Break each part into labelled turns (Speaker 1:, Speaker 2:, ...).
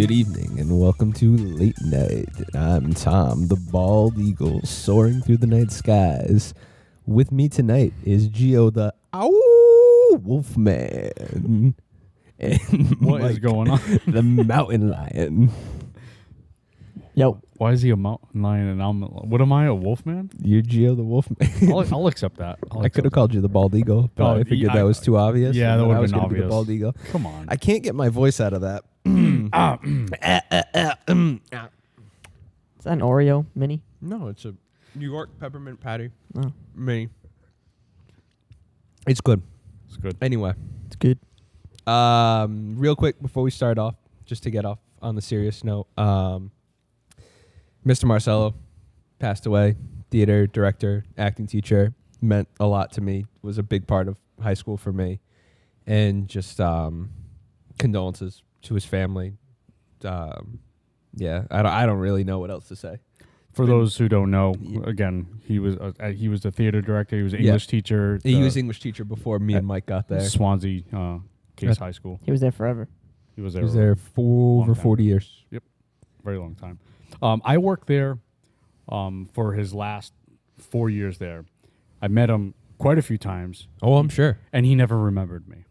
Speaker 1: Good evening and welcome to Late Night. I'm Tom, the bald eagle soaring through the night skies. With me tonight is Gio, the Wolfman. And
Speaker 2: What is
Speaker 1: Mike,
Speaker 2: going on?
Speaker 1: the mountain lion.
Speaker 3: Yo,
Speaker 2: Why is he a mountain lion and what am I, a wolf man?
Speaker 1: You're Gio, the Wolfman.
Speaker 2: I'll accept that.
Speaker 1: I could have called you the bald eagle, but I figured that was too obvious.
Speaker 2: Yeah, that
Speaker 1: I
Speaker 2: would have
Speaker 1: was
Speaker 2: been
Speaker 1: gonna be the
Speaker 2: obvious.
Speaker 1: bald eagle.
Speaker 2: Come on.
Speaker 1: I can't get my voice out of that.
Speaker 3: is that an Oreo mini?
Speaker 1: No, it's a New York peppermint patty.
Speaker 3: Oh,
Speaker 1: Mini. It's good.
Speaker 2: It's good.
Speaker 1: Anyway,
Speaker 3: it's good.
Speaker 1: real quick before we start off, just to get off on the serious note, Mr. Marcello passed away. Theater director, acting teacher, meant a lot to me. Was a big part of high school for me, and just condolences to his family. Yeah, I don't really know what else to say.
Speaker 2: For those who don't know,
Speaker 1: Yeah.
Speaker 2: again, he was the theater director. He was an English teacher.
Speaker 1: He was English teacher before me and Mike got there.
Speaker 2: Swansea Case High School.
Speaker 3: He was there forever.
Speaker 2: He was
Speaker 1: He
Speaker 2: there.
Speaker 1: was there for over
Speaker 2: time.
Speaker 1: 40 years.
Speaker 2: Very long time. I worked there for his last 4 years there. I met him quite a few times,
Speaker 1: Oh, I'm sure.
Speaker 2: and he never remembered me.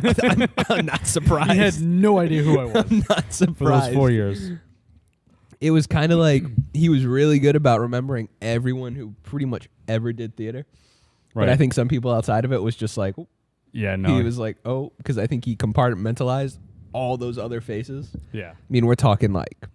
Speaker 1: I'm not surprised.
Speaker 2: He had no idea who I was
Speaker 1: I'm not surprised.
Speaker 2: for those 4 years.
Speaker 1: It was kind of like he was really good about remembering everyone who pretty much ever did theater.
Speaker 2: Right.
Speaker 1: But I think some people outside of it was just like,
Speaker 2: Yeah, no.
Speaker 1: he was like, oh, because I think he compartmentalized all those other faces.
Speaker 2: Yeah.
Speaker 1: I mean, we're talking like,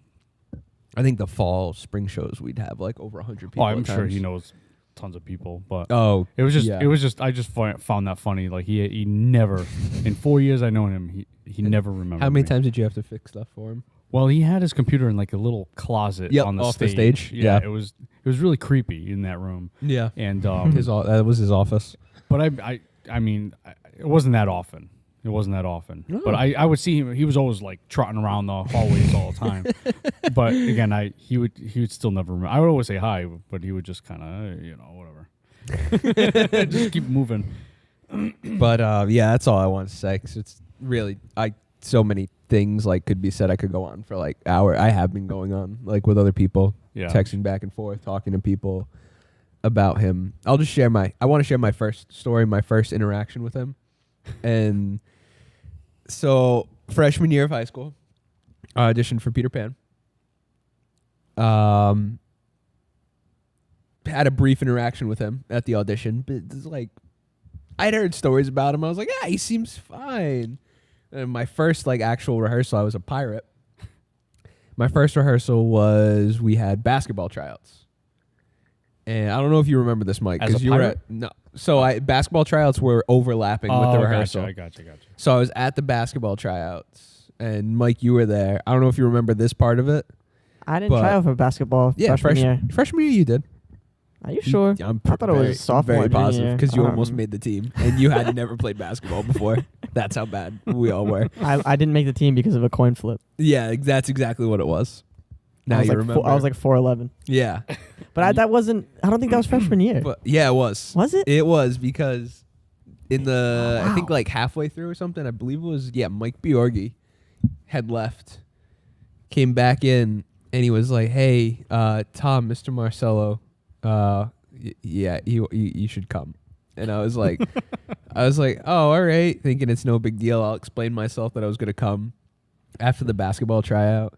Speaker 1: I think the fall, spring shows, we'd have like over 100 people.
Speaker 2: Oh, I'm
Speaker 1: at
Speaker 2: sure
Speaker 1: times.
Speaker 2: he knows tons of people, but
Speaker 1: Oh,
Speaker 2: it was just,
Speaker 1: yeah.
Speaker 2: I just found that funny. Like he never, in 4 years I known him, he never remembered.
Speaker 1: How many
Speaker 2: me.
Speaker 1: times did you have to fix stuff for him?
Speaker 2: Well, he had his computer in like a little closet
Speaker 1: Yep,
Speaker 2: on the
Speaker 1: off
Speaker 2: stage.
Speaker 1: the stage.
Speaker 2: Yeah,
Speaker 1: Yeah.
Speaker 2: it was really creepy in that room.
Speaker 1: Yeah.
Speaker 2: And
Speaker 1: That was his office.
Speaker 2: but I mean, it wasn't that often. It wasn't that often.
Speaker 1: Oh.
Speaker 2: But I would see him. He was always like trotting around the hallways all the time. But again, he would still never remember. I would always say hi, but he would just kind of whatever. Just keep moving.
Speaker 1: But yeah, that's all I want to say. 'Cause it's really so many things like could be said. I could go on for like hour. I have been going on like with other people,
Speaker 2: Yeah.
Speaker 1: texting back and forth, talking to people about him. I'll just share I want to share my first story, my first interaction with him. And so freshman year of high school, I auditioned for Peter Pan. Had a brief interaction with him at the audition, but it's like I'd heard stories about him. I was like, yeah, he seems fine. And my first like actual rehearsal, I was a pirate. My first rehearsal was we had basketball tryouts, and I don't know if you remember this, Mike,
Speaker 2: As
Speaker 1: because
Speaker 2: a
Speaker 1: you were
Speaker 2: pirate?
Speaker 1: at basketball tryouts were overlapping with the rehearsal.
Speaker 2: I gotcha.
Speaker 1: So I was at the basketball tryouts, and Mike, you were there. I don't know if you remember this part of it.
Speaker 3: I didn't
Speaker 1: But-
Speaker 3: try out for basketball
Speaker 1: Yeah,
Speaker 3: freshman year.
Speaker 1: freshman year you did.
Speaker 3: Are you sure?
Speaker 1: I'm
Speaker 3: I thought it was
Speaker 1: very,
Speaker 3: sophomore,
Speaker 1: very
Speaker 3: junior
Speaker 1: positive
Speaker 3: year.
Speaker 1: because you
Speaker 3: I don't
Speaker 1: almost
Speaker 3: remember.
Speaker 1: made the team and you had never played basketball before. That's how bad we all were.
Speaker 3: I didn't make the team because of a coin flip.
Speaker 1: Yeah, that's exactly what it was. Now
Speaker 3: I was
Speaker 1: you
Speaker 3: like
Speaker 1: remember.
Speaker 3: I was like 4'11",
Speaker 1: yeah,
Speaker 3: but that wasn't. I don't think that was freshman year.
Speaker 1: but yeah, it was.
Speaker 3: Was it?
Speaker 1: It was because in the
Speaker 3: Oh,
Speaker 1: I think
Speaker 3: wow.
Speaker 1: like halfway through or something, I believe it was Mike Bjorgi had left, came back in, and he was like, "Hey, Tom, Mr. Marcello, yeah, you should come." And I was like, oh, all right, thinking it's no big deal. I'll explain myself that I was gonna come after the basketball tryout,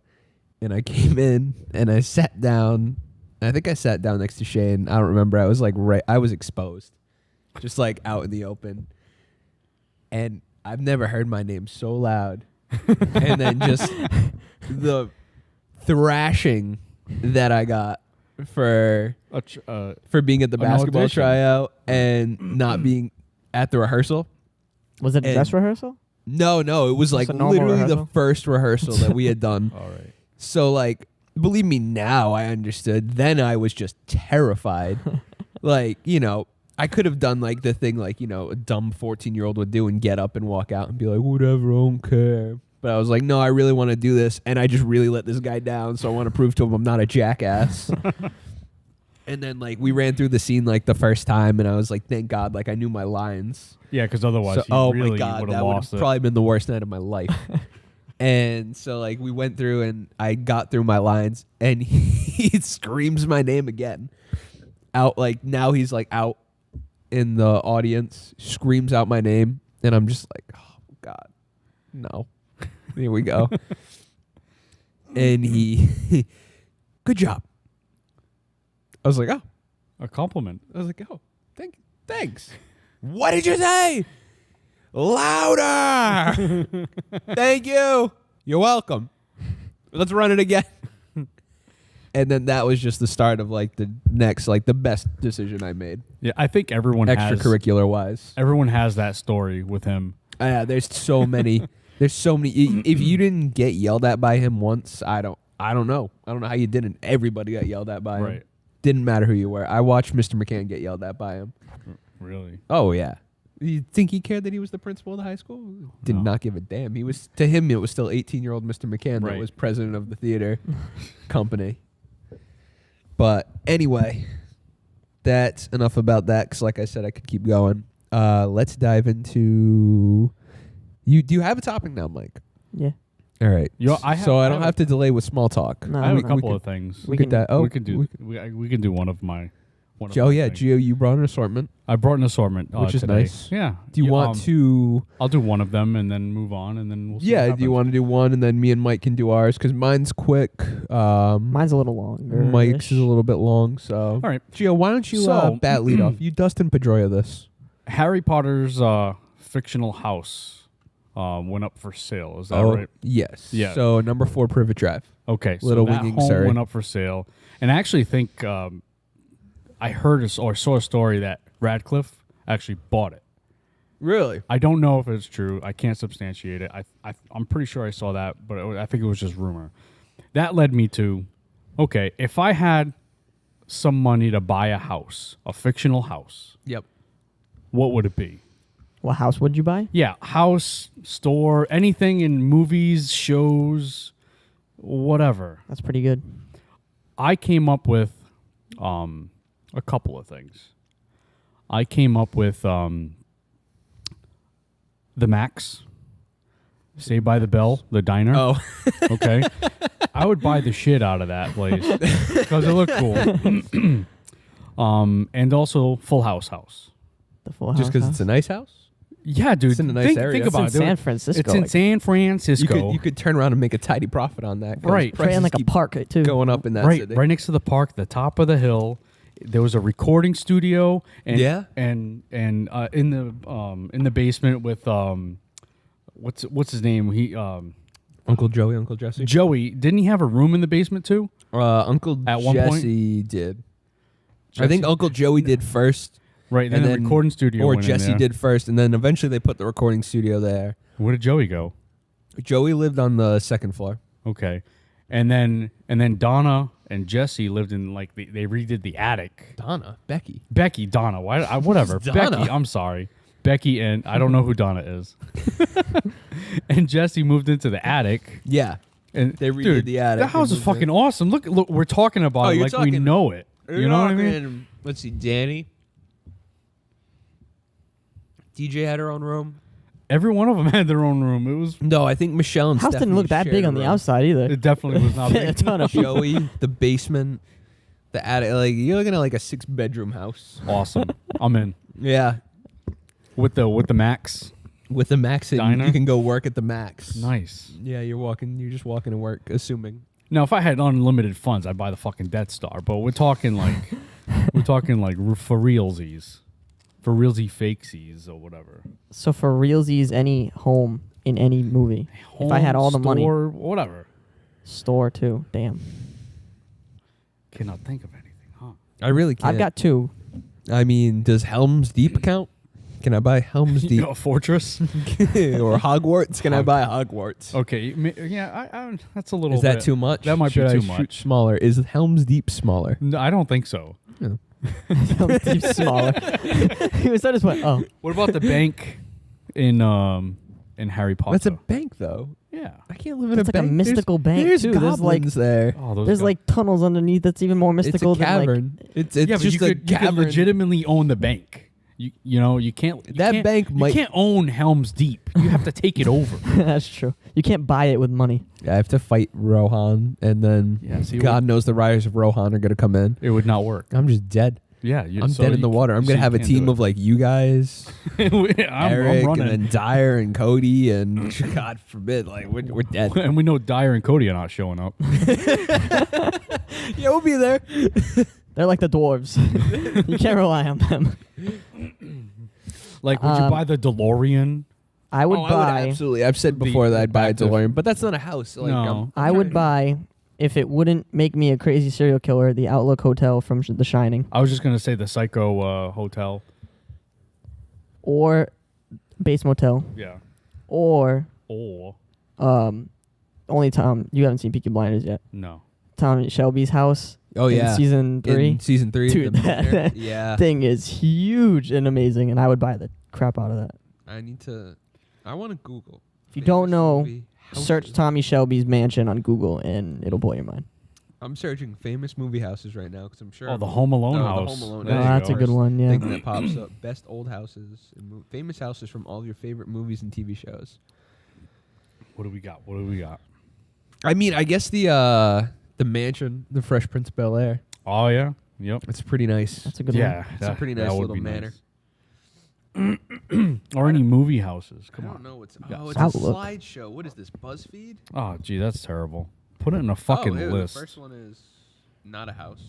Speaker 1: and I came in and I sat down. I think I sat down next to Shane. I don't remember. I was like I was exposed, just like out in the open, and I've never heard my name so loud, and then just the thrashing that I got for being at the
Speaker 2: An
Speaker 1: basketball
Speaker 2: audition.
Speaker 1: tryout and not being at the rehearsal.
Speaker 3: Was it a
Speaker 1: and-
Speaker 3: dress rehearsal?
Speaker 1: No, it was like
Speaker 3: a normal
Speaker 1: literally the
Speaker 3: rehearsal?
Speaker 1: first rehearsal that we had done.
Speaker 2: All right.
Speaker 1: So like, believe me, now I understood. Then I was just terrified. Like, I could have done like the thing like, a dumb 14-year-old would do and get up and walk out and be like, whatever, I don't care. But I was like, no, I really want to do this. And I just really let this guy down. So I want to prove to him I'm not a jackass. And then like we ran through the scene like the first time and I was like, thank God, like I knew my lines.
Speaker 2: Yeah, because otherwise,
Speaker 1: So,
Speaker 2: you
Speaker 1: oh
Speaker 2: really
Speaker 1: my God,
Speaker 2: would
Speaker 1: that
Speaker 2: have
Speaker 1: would
Speaker 2: lost
Speaker 1: have
Speaker 2: it.
Speaker 1: probably been the worst night of my life. And so like we went through and I got through my lines and he screams my name again. Out like now he's like out in the audience, screams out my name, and I'm just like, oh God, no. Here we go. And he good job. I was like, oh.
Speaker 2: A compliment.
Speaker 1: I was like, oh, thanks. What did you say? Louder. Thank you. You're welcome. Let's run it again. And then that was just the start of like the next, like the best decision I made.
Speaker 2: Yeah, I think everyone
Speaker 1: extracurricular wise.
Speaker 2: Everyone has that story with him.
Speaker 1: Yeah, there's so many. There's so many. If you didn't get yelled at by him once, I don't know. I don't know how you didn't. Everybody got yelled at by him.
Speaker 2: Right.
Speaker 1: Didn't matter who you were. I watched Mr. McCann get yelled at by him.
Speaker 2: Really?
Speaker 1: Oh yeah. You think he cared that he was the principal of the high school? Did not give a damn. He was, to him, it was still 18-year-old Mr. McCann that was president of the theater company. But anyway, that's enough about that. Because like I said, I could keep going. Let's dive into. Do you have a topic now, Mike?
Speaker 3: Yeah.
Speaker 1: All right.
Speaker 2: I
Speaker 1: don't have to delay with small talk.
Speaker 3: No,
Speaker 2: I have a couple of things.
Speaker 3: We can
Speaker 2: do one of my.
Speaker 1: Gio, you brought an assortment.
Speaker 2: I brought an assortment,
Speaker 1: which is
Speaker 2: today.
Speaker 1: nice.
Speaker 2: Yeah.
Speaker 1: Do you want to?
Speaker 2: I'll do one of them and then move on, and then we'll see.
Speaker 1: Yeah. Do you want to do one, and then me and Mike can do ours? Because mine's quick.
Speaker 3: Mine's a little longer.
Speaker 1: Mike's is a little bit long. So, all
Speaker 2: right,
Speaker 1: Gio, why don't you bat lead off? You Dustin Pedroia this.
Speaker 2: Harry Potter's Fictional House went up for sale. Is that right?
Speaker 1: Yes.
Speaker 2: Yeah.
Speaker 1: So number 4, Privet Drive.
Speaker 2: Okay.
Speaker 1: Little
Speaker 2: so that
Speaker 1: Winging
Speaker 2: home
Speaker 1: Surrey
Speaker 2: went up for sale, and I actually think I heard or saw a story that Radcliffe actually bought it.
Speaker 1: Really?
Speaker 2: I don't know if it's true. I can't substantiate it. I'm pretty sure I saw that, but I think it was just rumor. That led me to, okay, if I had some money to buy a house, a fictional house.
Speaker 1: Yep.
Speaker 2: What would it be?
Speaker 3: What house would you buy?
Speaker 2: Yeah, house, store, anything in movies, shows, whatever.
Speaker 3: That's pretty good.
Speaker 2: I came up with a couple of things. I came up with the Max, Saved by the Bell, the diner.
Speaker 1: Oh.
Speaker 2: Okay. I would buy the shit out of that place because it looked cool. And also Full House.
Speaker 3: The Full House.
Speaker 1: Just because it's a nice house?
Speaker 2: Yeah, dude.
Speaker 1: It's in a nice area.
Speaker 2: Think about
Speaker 3: it's
Speaker 2: it.
Speaker 3: in San Francisco.
Speaker 2: It's in San Francisco.
Speaker 1: You could turn around and make a tidy profit on that.
Speaker 2: Right.
Speaker 3: Right in like a
Speaker 1: keep
Speaker 3: park too.
Speaker 1: going up in that
Speaker 2: right,
Speaker 1: city.
Speaker 2: right next to the park, the top of the hill. There was a recording studio, and
Speaker 1: Yeah?
Speaker 2: and in the basement with what's his name? He
Speaker 1: Uncle Joey, Uncle Jesse.
Speaker 2: Joey. Didn't he have a room in the basement too?
Speaker 1: Uncle
Speaker 2: At one point?
Speaker 1: Jesse did. I
Speaker 2: Jesse?
Speaker 1: think Uncle Joey did first.
Speaker 2: Right, and then the recording studio.
Speaker 1: Or
Speaker 2: went in
Speaker 1: Jesse
Speaker 2: there.
Speaker 1: did first, and then eventually they put the recording studio there.
Speaker 2: Where did Joey go?
Speaker 1: Joey lived on the second floor.
Speaker 2: Okay, and then Donna and Jesse lived in like they redid the attic. Donna. Why? Whatever.
Speaker 1: Donna.
Speaker 2: Becky. I'm sorry. Becky and I don't know who Donna is. And Jesse moved into the attic.
Speaker 1: Yeah.
Speaker 2: And
Speaker 1: They redid
Speaker 2: dude,
Speaker 1: the attic
Speaker 2: That house
Speaker 1: and
Speaker 2: is
Speaker 1: moved
Speaker 2: fucking awesome. Look, we're talking about it
Speaker 1: you're
Speaker 2: like we
Speaker 1: talking-
Speaker 2: know it. You know what I mean?
Speaker 1: Let's see, Danny. DJ had her own room.
Speaker 2: Every one of them had their own room. It was.
Speaker 1: No, I think Michelle and
Speaker 3: House
Speaker 1: Stephanie
Speaker 3: didn't look that
Speaker 1: shared
Speaker 3: big
Speaker 1: a
Speaker 3: on the
Speaker 1: room.
Speaker 3: outside either.
Speaker 2: It definitely was not
Speaker 3: Fit a
Speaker 2: big.
Speaker 3: ton of people.
Speaker 1: Joey, the basement, the attic. Like you're looking at like a 6-bedroom house.
Speaker 2: Awesome. I'm in
Speaker 1: Yeah,
Speaker 2: with the Max.
Speaker 1: with the Max,
Speaker 2: Diner?
Speaker 1: you can go work at the Max.
Speaker 2: Nice.
Speaker 1: Yeah, you're just walking to work, assuming.
Speaker 2: Now, if I had unlimited funds, I'd buy the fucking Death Star. But we're talking like for realsies, fakesies or whatever.
Speaker 3: So for realsies, any home in any movie. If I had all the money.
Speaker 2: Or whatever.
Speaker 3: Store too. Damn.
Speaker 2: Cannot think of anything, huh?
Speaker 1: I really can't.
Speaker 3: I've got 2.
Speaker 1: I mean, does Helm's Deep count? Can I buy Helm's Deep?
Speaker 2: A fortress.
Speaker 1: Or Hogwarts? Can I buy Hogwarts?
Speaker 2: Okay, yeah, I that's a little.
Speaker 1: Is that
Speaker 2: bit-
Speaker 1: too much?
Speaker 2: That might
Speaker 1: Should
Speaker 2: be
Speaker 1: I
Speaker 2: too
Speaker 1: shoot
Speaker 2: much.
Speaker 1: smaller? Is Helm's Deep smaller?
Speaker 2: No, I don't think so.
Speaker 3: Deep smaller. He was that as what? Oh,
Speaker 2: What about the bank in Harry Potter?
Speaker 1: That's a bank, though.
Speaker 2: Yeah.
Speaker 1: I can't live in
Speaker 3: It's
Speaker 1: a
Speaker 3: like a
Speaker 1: bank.
Speaker 3: mystical bank,
Speaker 1: There's
Speaker 3: too. There's, like-
Speaker 1: goblins there.
Speaker 2: Oh, those
Speaker 3: there's
Speaker 2: guys.
Speaker 3: like tunnels underneath. That's even more mystical
Speaker 1: It's a
Speaker 3: than like.
Speaker 1: cavern. It's
Speaker 2: Yeah, but
Speaker 1: just
Speaker 2: you could
Speaker 1: cavern.
Speaker 2: legitimately own the bank. You can't.
Speaker 1: Might.
Speaker 2: You can't own Helm's Deep. You have to take it over.
Speaker 3: That's true. You can't buy it with money.
Speaker 1: I have to fight Rohan, and then God knows the riders of Rohan are going to come in.
Speaker 2: It would not work.
Speaker 1: I'm just dead.
Speaker 2: Yeah,
Speaker 1: I'm dead in the water. I'm going to have a team of like you guys, Eric, and then Dyer and Cody, and God forbid, like we're dead.
Speaker 2: And we know Dyer and Cody are not showing up.
Speaker 1: Yeah, we'll be there.
Speaker 3: They're like the dwarves. You can't rely on them.
Speaker 2: Like, would you buy the DeLorean?
Speaker 3: I would buy.
Speaker 1: Absolutely. I've said before that I'd buy a DeLorean, but that's not a house. Like,
Speaker 2: No.
Speaker 3: I would buy, if it wouldn't make me a crazy serial killer, the Outlook Hotel from The Shining.
Speaker 2: I was just going to say the Psycho Hotel.
Speaker 3: Or Bates Motel.
Speaker 2: Yeah.
Speaker 3: Or only Tom. You haven't seen Peaky Blinders yet.
Speaker 2: No.
Speaker 3: Tommy Shelby's house.
Speaker 1: Oh yeah,
Speaker 3: season 3.
Speaker 1: In season 3,
Speaker 3: Dude, that thing is huge and amazing, and I would buy the crap out of that.
Speaker 1: I want to Google.
Speaker 3: If you don't know, search Tommy Shelby's mansion on Google, and it'll blow your mind.
Speaker 1: I'm searching famous movie houses right now because I'm sure.
Speaker 2: Oh, the Home Alone house.
Speaker 1: The Home Alone.
Speaker 3: Oh, that's a good one. Yeah.
Speaker 1: Thing that pops up: best old houses, and famous houses from all of your favorite movies and TV shows.
Speaker 2: What do we got?
Speaker 1: I mean, I guess the mansion, the Fresh Prince of Bel-Air.
Speaker 2: Oh yeah, yep.
Speaker 1: It's pretty nice.
Speaker 3: That's a good one.
Speaker 2: Yeah,
Speaker 1: It's a pretty nice little manor.
Speaker 2: Nice. Or any movie houses. Come on.
Speaker 1: I don't know what's.
Speaker 2: Yeah.
Speaker 1: Oh, it's
Speaker 3: Outlook.
Speaker 1: a slideshow. What is this? BuzzFeed?
Speaker 2: Oh, gee, that's terrible. Put it in a fucking list.
Speaker 1: The first one is not a house.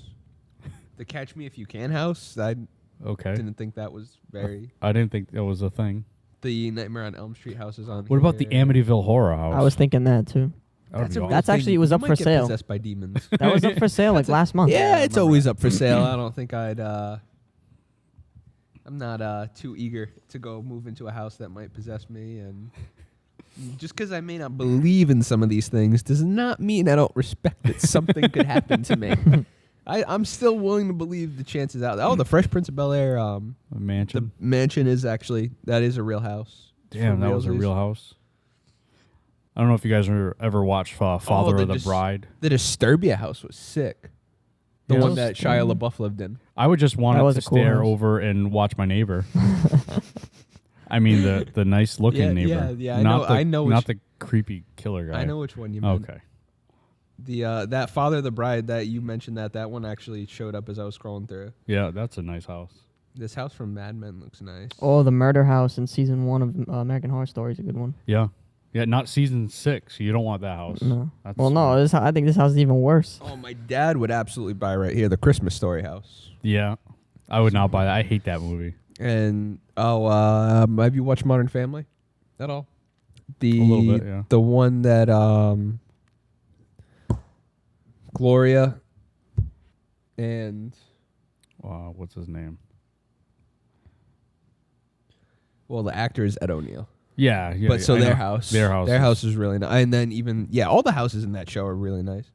Speaker 1: The Catch Me If You Can house. I didn't think that was very.
Speaker 2: I didn't think that was a thing.
Speaker 1: The Nightmare on Elm Street house is on.
Speaker 2: What about the Amityville Horror House?
Speaker 3: I was thinking that too.
Speaker 2: That's
Speaker 3: actually was up for sale.
Speaker 1: Possessed by demons.
Speaker 3: That was up for sale like last month.
Speaker 1: Yeah, it's always up for sale. I don't think I'd. I'm not too eager to go move into a house that might possess me, and just because I may not believe in some of these things does not mean I don't respect that something could happen to me. I'm still willing to believe the chances out. Oh, the Fresh Prince of Bel-Air
Speaker 2: mansion.
Speaker 1: The mansion is actually that is a real house.
Speaker 2: Damn, that was a real house. I don't know if you guys ever watched Father of the Bride.
Speaker 1: The Disturbia house was sick. The one that Shia LaBeouf lived in.
Speaker 2: I would just want to stare
Speaker 3: house.
Speaker 2: over and watch my neighbor. I mean the nice looking neighbor.
Speaker 1: Yeah. I know.
Speaker 2: Not the creepy killer guy.
Speaker 1: I know which one you meant.
Speaker 2: Okay.
Speaker 1: The that Father of the Bride that you mentioned that one actually showed up as I was scrolling through.
Speaker 2: Yeah, that's a nice house.
Speaker 1: This house from Mad Men looks nice.
Speaker 3: Oh, the murder house in season 1 of American Horror Story is a good one.
Speaker 2: Yeah. Yeah, not season 6. You don't want that house.
Speaker 3: No. I think this house is even worse.
Speaker 1: Oh, my dad would absolutely buy right here the Christmas Story house.
Speaker 2: Yeah. I would not buy that. I hate that movie.
Speaker 1: And have you watched Modern Family at all?
Speaker 2: A little bit, yeah.
Speaker 1: The one that Gloria and
Speaker 2: what's his name?
Speaker 1: Well, the actor is Ed O'Neill.
Speaker 2: Yeah.
Speaker 1: But their house is really nice. And then all the houses in that show are really nice.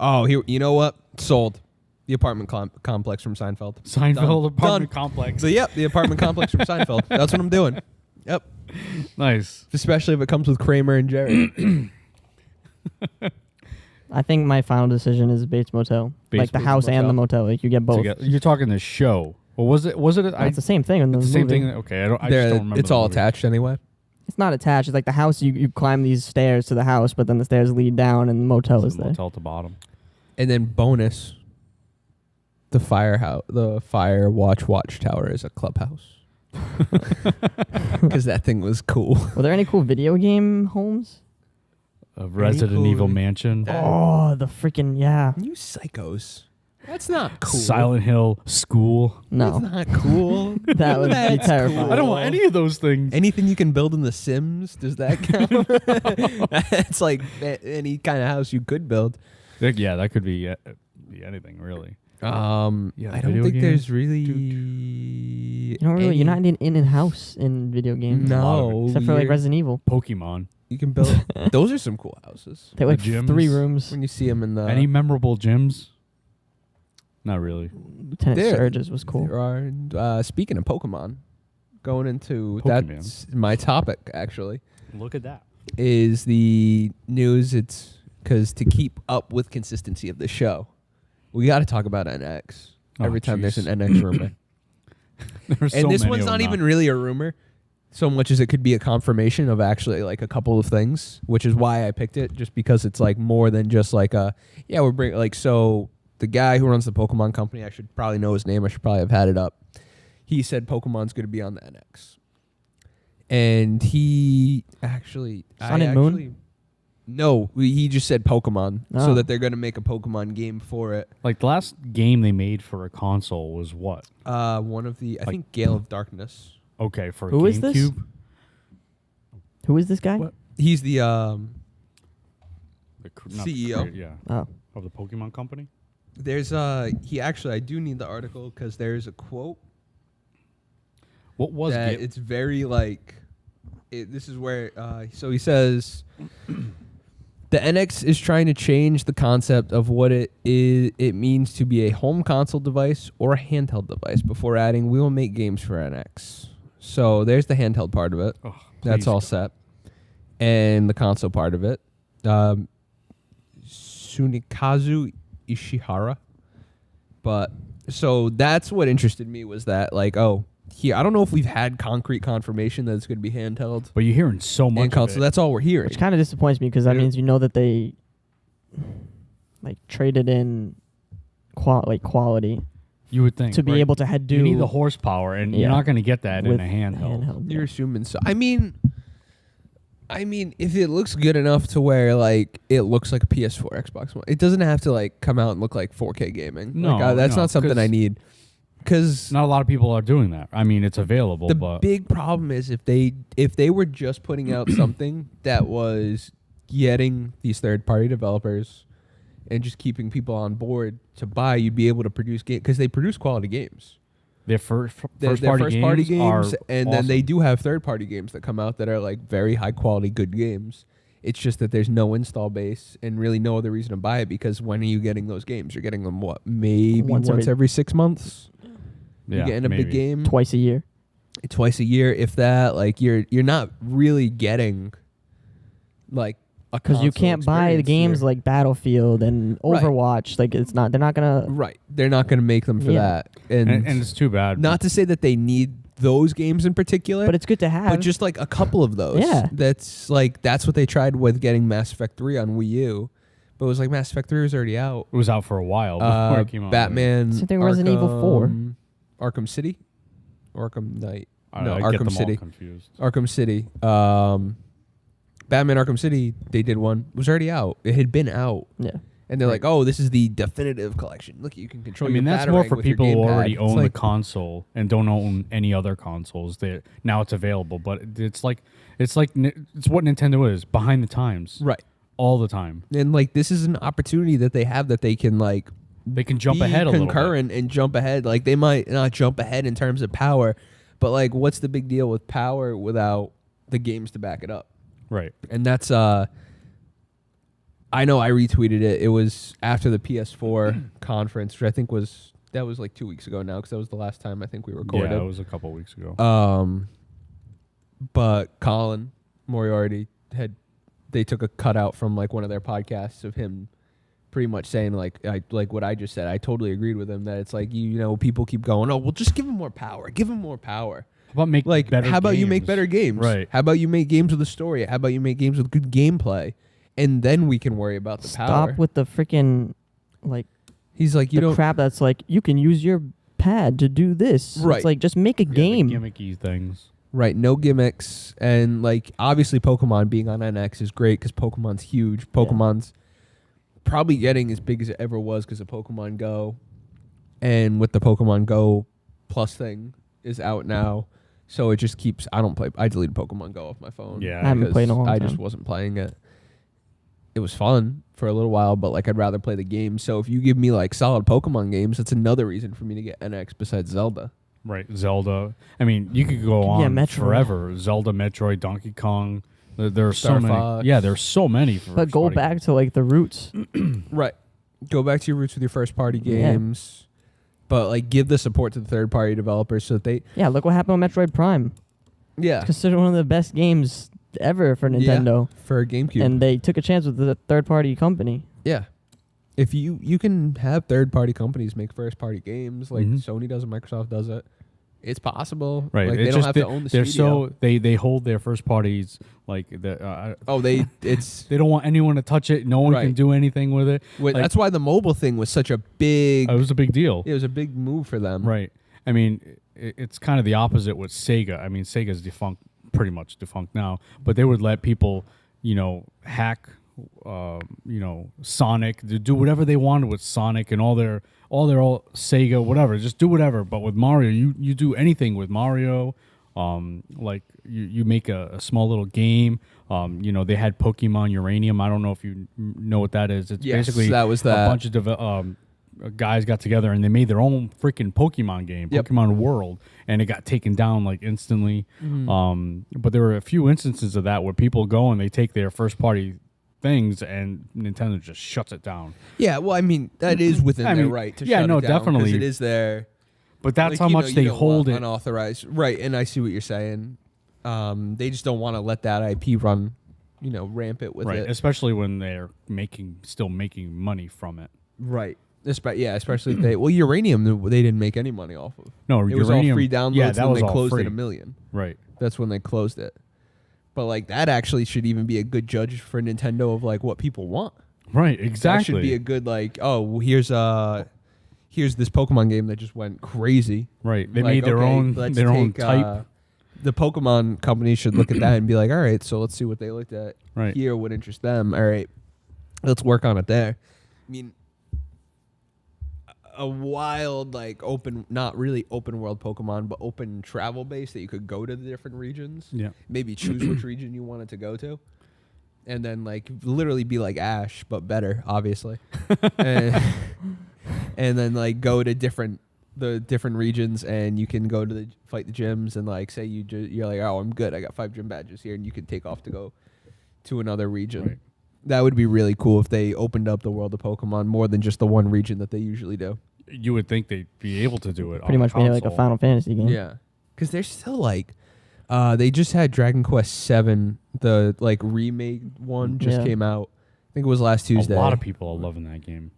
Speaker 1: Oh, here, you know what? Sold. The apartment complex from Seinfeld.
Speaker 2: Apartment complex.
Speaker 1: So, the apartment complex from Seinfeld. That's what I'm doing. Yep.
Speaker 2: Nice.
Speaker 1: Especially if it comes with Kramer and Jerry.
Speaker 3: I think my final decision is Bates Motel. Like the house and the motel. Like you get both.
Speaker 2: You're talking the show. Well, was it?
Speaker 3: It's the same thing in the movie.
Speaker 2: Same thing. Okay, I just don't remember.
Speaker 1: It's all attached anyway.
Speaker 3: It's not attached. It's like the house. You climb these stairs to the house, but then the stairs lead down, and the motel is there.
Speaker 2: Motel at the bottom.
Speaker 1: And then bonus, the fire watchtower is a clubhouse. Because that thing was cool.
Speaker 3: Were there any cool video game homes?
Speaker 2: A Resident Evil Mansion.
Speaker 3: Oh, the freaking
Speaker 1: You psychos. That's not cool.
Speaker 2: Silent Hill School.
Speaker 3: No.
Speaker 1: That's not cool.
Speaker 3: That would be terrifying.
Speaker 1: Cool.
Speaker 2: I don't want any of those things.
Speaker 1: Anything you can build in The Sims, does that count? It's like any kind of house you could build.
Speaker 2: Yeah, that could be anything, really.
Speaker 1: I don't think there's really...
Speaker 3: You're not in a house in video games.
Speaker 1: No.
Speaker 3: Except for like Resident Evil.
Speaker 2: Pokemon.
Speaker 1: You can build... Those are some cool houses.
Speaker 3: They have like
Speaker 2: gyms.
Speaker 3: 3 rooms.
Speaker 1: When you see them in the...
Speaker 2: Any memorable gyms? Not really.
Speaker 3: Lieutenant Surge's was cool.
Speaker 1: There are, speaking of Pokemon, going into...
Speaker 2: Pokemon.
Speaker 1: That's my topic, actually.
Speaker 2: Look at that.
Speaker 1: Is the news. It's because to keep up with consistency of the show, we got to talk about NX every time there's an NX rumor.
Speaker 2: There's
Speaker 1: And
Speaker 2: so
Speaker 1: this
Speaker 2: many
Speaker 1: one's
Speaker 2: of
Speaker 1: not
Speaker 2: them
Speaker 1: even
Speaker 2: now.
Speaker 1: really a rumor, so much as it could be a confirmation of actually like a couple of things, which is why I picked it, just because it's like more than just like we're bringing like so the guy who runs the Pokemon company, I should probably know his name. I should probably have had it up. He said Pokemon's going to be on the NX, and he actually
Speaker 3: Sun and Moon?
Speaker 1: No, he just said Pokemon,
Speaker 3: Oh.
Speaker 1: so that they're going to make a Pokemon game for it.
Speaker 2: Like the last game they made for a console was what?
Speaker 1: One of the I think Gale of Darkness.
Speaker 2: Okay, for
Speaker 3: Who
Speaker 2: a
Speaker 3: is this?
Speaker 2: GameCube.
Speaker 3: Who is this guy?
Speaker 1: What? He's the
Speaker 2: The not the
Speaker 1: CEO.
Speaker 2: yeah,
Speaker 3: Oh,
Speaker 2: of the Pokemon company.
Speaker 1: There's he actually I do need the article because there's a quote
Speaker 2: What was
Speaker 1: that
Speaker 2: it?
Speaker 1: it's very like this is where so he says the NX is trying to change the concept of what it means to be a home console device or a handheld device before adding we will make games for NX. So there's the handheld part of it.
Speaker 2: Oh,
Speaker 1: That's
Speaker 2: please
Speaker 1: all
Speaker 2: God.
Speaker 1: set. And the console part of it. Sunikazu Ishihara. But so that's what interested me was that like, I don't know if we've had concrete confirmation that it's going to be handheld
Speaker 2: But you're hearing so much
Speaker 1: and console.
Speaker 2: of it.
Speaker 1: That's all we're hearing.
Speaker 3: which kind of disappoints me because that
Speaker 1: Yeah.
Speaker 3: means that they like traded in quality
Speaker 2: You would think
Speaker 3: to be
Speaker 2: right?
Speaker 3: able to do.
Speaker 2: You need the horsepower, and
Speaker 3: Yeah.
Speaker 2: you're not going to get that in
Speaker 3: with
Speaker 2: a handheld.
Speaker 1: You're assuming so. I mean, if it looks good enough to where like it looks like a PS4, Xbox One, it doesn't have to like come out and look like 4K gaming.
Speaker 2: No,
Speaker 1: like, that's
Speaker 2: no,
Speaker 1: not something
Speaker 2: 'cause
Speaker 1: I need. Because
Speaker 2: Not a lot of people are doing that. I mean, it's available,
Speaker 1: the
Speaker 2: but
Speaker 1: big problem is if they were just putting out something that was getting these third-party developers and just keeping people on board to buy, you'd be able to produce games because they produce quality games.
Speaker 2: their
Speaker 1: They're
Speaker 2: first-party games, are
Speaker 1: and then
Speaker 2: awesome.
Speaker 1: they do have third-party games that come out that are like very high-quality, good games. It's just that there's no install base and really no other reason to buy it because when are you getting those games? You're getting them maybe
Speaker 3: Once
Speaker 1: once every 6 months.
Speaker 2: Yeah,
Speaker 1: You're getting a
Speaker 2: maybe.
Speaker 1: big game
Speaker 3: twice a year.
Speaker 1: twice a year, if that. Like you're not really getting like a
Speaker 3: Because you
Speaker 1: console
Speaker 3: can't buy the
Speaker 1: experience
Speaker 3: games
Speaker 1: here.
Speaker 3: like Battlefield and
Speaker 1: Right.
Speaker 3: Overwatch. Like they're not gonna.
Speaker 1: Right. They're not going to make them for
Speaker 3: Yeah.
Speaker 1: that.
Speaker 2: And it's too bad.
Speaker 1: not to say that they need those games in particular,
Speaker 3: But it's good to have.
Speaker 1: but just like a couple of those.
Speaker 3: Yeah.
Speaker 1: That's what they tried with getting Mass Effect 3 on Wii U. But it was like Mass Effect 3 was already out.
Speaker 2: it was out for a while before it came out.
Speaker 1: Batman.
Speaker 3: Same thing with Resident Evil 4.
Speaker 1: Arkham City? Arkham Knight.
Speaker 2: I
Speaker 1: No,
Speaker 2: get
Speaker 1: Arkham
Speaker 2: them
Speaker 1: City.
Speaker 2: all confused.
Speaker 1: Arkham City. Batman Arkham City, they did one. It was already out. It had been out.
Speaker 3: Yeah.
Speaker 1: And they're like, oh, this is the definitive collection. Look, you can control
Speaker 2: I mean,
Speaker 1: your
Speaker 2: that's more
Speaker 1: Batarang
Speaker 2: for
Speaker 1: with your
Speaker 2: people who
Speaker 1: gamepad.
Speaker 2: already
Speaker 1: It's
Speaker 2: own
Speaker 1: like,
Speaker 2: the console and don't own any other consoles. Now it's available, but it's what Nintendo is, behind the times,
Speaker 1: right.
Speaker 2: all the time.
Speaker 1: And like this is an opportunity that they have that they can like
Speaker 2: They can jump
Speaker 1: be
Speaker 2: ahead a little bit.
Speaker 1: concurrent and jump ahead. Like they might not jump ahead in terms of power, but like what's the big deal with power without the games to back it up?
Speaker 2: Right.
Speaker 1: And that's I know I retweeted it. It was after the PS4 conference, which I think was like 2 weeks ago now because that was the last time I think we recorded.
Speaker 2: Yeah, it was a couple weeks ago.
Speaker 1: But Colin Moriarty they took a cutout from like one of their podcasts of him pretty much saying like what I just said. I totally agreed with him that it's like you know people keep going, oh well, just give him more power, give him more power.
Speaker 2: How about make
Speaker 1: Like
Speaker 2: better
Speaker 1: how about you make
Speaker 2: games?
Speaker 1: better games?
Speaker 2: Right.
Speaker 1: How about you make games with a story? How about you make games with good gameplay, and then we can worry about the power.
Speaker 3: Stop with the freaking like
Speaker 1: He's like you
Speaker 3: the
Speaker 1: don't
Speaker 3: crap that's like you can use your pad to do this.
Speaker 1: Right.
Speaker 3: It's like just make a
Speaker 2: Yeah, the
Speaker 3: game.
Speaker 2: gimmicky things.
Speaker 1: right, no gimmicks, and like obviously Pokemon being on NX is great because Pokemon's huge. Pokemon's probably getting as big as it ever was because of Pokemon Go, and with the Pokemon Go Plus thing is out now, so it just keeps. I deleted Pokemon Go off my phone.
Speaker 2: Yeah.
Speaker 3: I haven't played in a long
Speaker 1: I
Speaker 3: time.
Speaker 1: just wasn't playing it. It was fun for a little while, but like I'd rather play the game. So if you give me like solid Pokemon games, that's another reason for me to get NX besides Zelda.
Speaker 2: Right. Zelda. I mean, you could go
Speaker 3: Yeah,
Speaker 2: on
Speaker 3: Metroid.
Speaker 2: forever. Zelda, Metroid, Donkey Kong. There are so
Speaker 1: Star
Speaker 2: many.
Speaker 1: Fox.
Speaker 2: Yeah, there's so many.
Speaker 3: But go back to like the roots.
Speaker 1: Right. Go back to your roots with your first party
Speaker 3: Yeah.
Speaker 1: games. But like give the support to the third party developers so that they
Speaker 3: Yeah, look what happened with Metroid Prime.
Speaker 1: yeah.
Speaker 3: It's considered one of the best games ever for Nintendo.
Speaker 1: For GameCube.
Speaker 3: And they took a chance with the third party company.
Speaker 1: yeah. If you can have third party companies make first party games like
Speaker 2: Mhm.
Speaker 1: Sony does and Microsoft does it. It's possible.
Speaker 2: Right.
Speaker 1: Like
Speaker 2: It's
Speaker 1: they don't
Speaker 2: just
Speaker 1: have to own the
Speaker 2: they're
Speaker 1: studio.
Speaker 2: so they hold their first parties like
Speaker 1: It's
Speaker 2: they don't want anyone to touch it. No one can
Speaker 1: Right.
Speaker 2: do anything with it. Like,
Speaker 1: that's why the mobile thing was such a big.
Speaker 2: it was a big deal.
Speaker 1: It was a big move for them.
Speaker 2: Right. I mean, it's kind of the opposite with Sega. I mean, Sega's defunct, pretty much defunct now, but they would let people, hack, Sonic, to do whatever they wanted with Sonic and all their Sega, whatever. Just do whatever. But with Mario, you do anything with Mario. Like you make a small little game. They had Pokemon Uranium. I don't know if you know what that is. It's
Speaker 1: Yes,
Speaker 2: basically
Speaker 1: that was that.
Speaker 2: a bunch of guys got together and they made their own freaking Pokemon game,
Speaker 1: Yep.
Speaker 2: Pokemon World, and it got taken down like instantly. But there were a few instances of that where people go and they take their first party things and Nintendo just shuts it down.
Speaker 1: Yeah, well, I mean, that is within their right to shut it down.
Speaker 2: Definitely.
Speaker 1: 'Cause it is their.
Speaker 2: But that's
Speaker 1: like,
Speaker 2: how much they
Speaker 1: you don't
Speaker 2: hold
Speaker 1: want
Speaker 2: it.
Speaker 1: unauthorized. Right, and I see what you're saying. They just don't want to let that IP run, rampant with
Speaker 2: Right,
Speaker 1: it.
Speaker 2: especially when they're still making money from it.
Speaker 1: Right. Especially if they. Well, Uranium, they didn't make any money off of.
Speaker 2: No,
Speaker 1: It was all
Speaker 2: Uranium,
Speaker 1: free downloads,
Speaker 2: yeah, that
Speaker 1: and
Speaker 2: was
Speaker 1: they
Speaker 2: all
Speaker 1: closed
Speaker 2: free.
Speaker 1: it 1 million.
Speaker 2: Right.
Speaker 1: That's when they closed it. But like that actually should even be a good judge for Nintendo of like what people want.
Speaker 2: Right,
Speaker 1: That
Speaker 2: exactly.
Speaker 1: should be a good like, oh, well, here's this Pokemon game that just went crazy.
Speaker 2: Right. They
Speaker 1: Like,
Speaker 2: made their
Speaker 1: okay,
Speaker 2: own
Speaker 1: let's
Speaker 2: own
Speaker 1: take,
Speaker 2: type.
Speaker 1: The Pokemon company should look at that and be like, all right, so let's see what they looked at
Speaker 2: Right.
Speaker 1: here would interest them. All right, let's work on it there. I mean, a wild like not really open world Pokemon, but open travel base that you could go to the different regions.
Speaker 2: Yeah.
Speaker 1: Maybe choose which region you wanted to go to, and then like literally be like Ash, but better, obviously. and then like go to the different regions, and you can go to fight the gyms, and like say you're like, oh, I'm good, I got 5 gym badges here, and you can take off to go to another region.
Speaker 2: Right.
Speaker 1: That would be really cool if they opened up the world of Pokemon more than just the one region that they usually do.
Speaker 2: You would think they'd be able to do it.
Speaker 3: Pretty
Speaker 2: on
Speaker 3: much made it like a
Speaker 2: console.
Speaker 3: Final Fantasy game.
Speaker 1: Yeah, because they're still like, they just had Dragon Quest VII, the like remake one just
Speaker 3: Yeah.
Speaker 1: came out. I think it was last Tuesday.
Speaker 2: A lot of people are loving that game.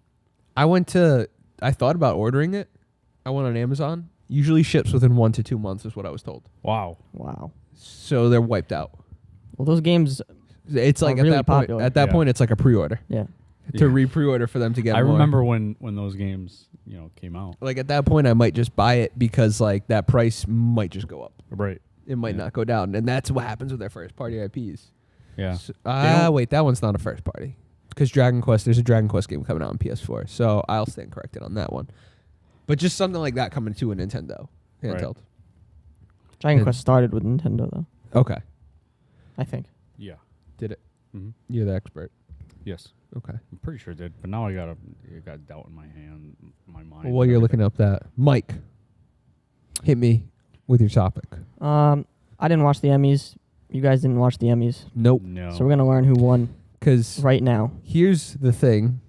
Speaker 1: I thought about ordering it. I went on Amazon. Usually ships within 1 to 2 months is what I was told.
Speaker 2: Wow.
Speaker 3: Wow.
Speaker 1: So they're wiped out.
Speaker 3: Well, those games,
Speaker 1: It's like
Speaker 3: really
Speaker 1: at that point.
Speaker 3: popular.
Speaker 1: At that
Speaker 2: Yeah.
Speaker 1: point, it's like a pre-order
Speaker 3: yeah.
Speaker 1: to
Speaker 2: Yeah.
Speaker 1: re-pre-order for them to get.
Speaker 2: I
Speaker 1: more.
Speaker 2: remember when those games, came out.
Speaker 1: Like at that point, I might just buy it because like that price might just go up.
Speaker 2: Right.
Speaker 1: It might
Speaker 2: Yeah.
Speaker 1: not go down, and that's what happens with their first party IPs.
Speaker 2: Yeah.
Speaker 1: So,
Speaker 2: don't-
Speaker 1: wait, that one's not a first party because there's a Dragon Quest game coming out on PS4, so I'll stand corrected on that one. But just something like that coming to a Nintendo handheld.
Speaker 3: Dragon
Speaker 1: And-
Speaker 3: Quest started with Nintendo, though,
Speaker 1: Okay,
Speaker 3: I think.
Speaker 2: Yeah.
Speaker 1: did it?
Speaker 2: Mm-hmm.
Speaker 1: You're the expert.
Speaker 2: Yes.
Speaker 1: Okay.
Speaker 2: I'm pretty sure it did, but now I got doubt in my mind.
Speaker 1: Well, while you're looking up that, Mike, hit me with your topic.
Speaker 3: I didn't watch the Emmys. You guys didn't watch the Emmys.
Speaker 1: Nope.
Speaker 2: No.
Speaker 3: So we're going to learn who won
Speaker 1: Because
Speaker 3: right now.
Speaker 1: here's the thing,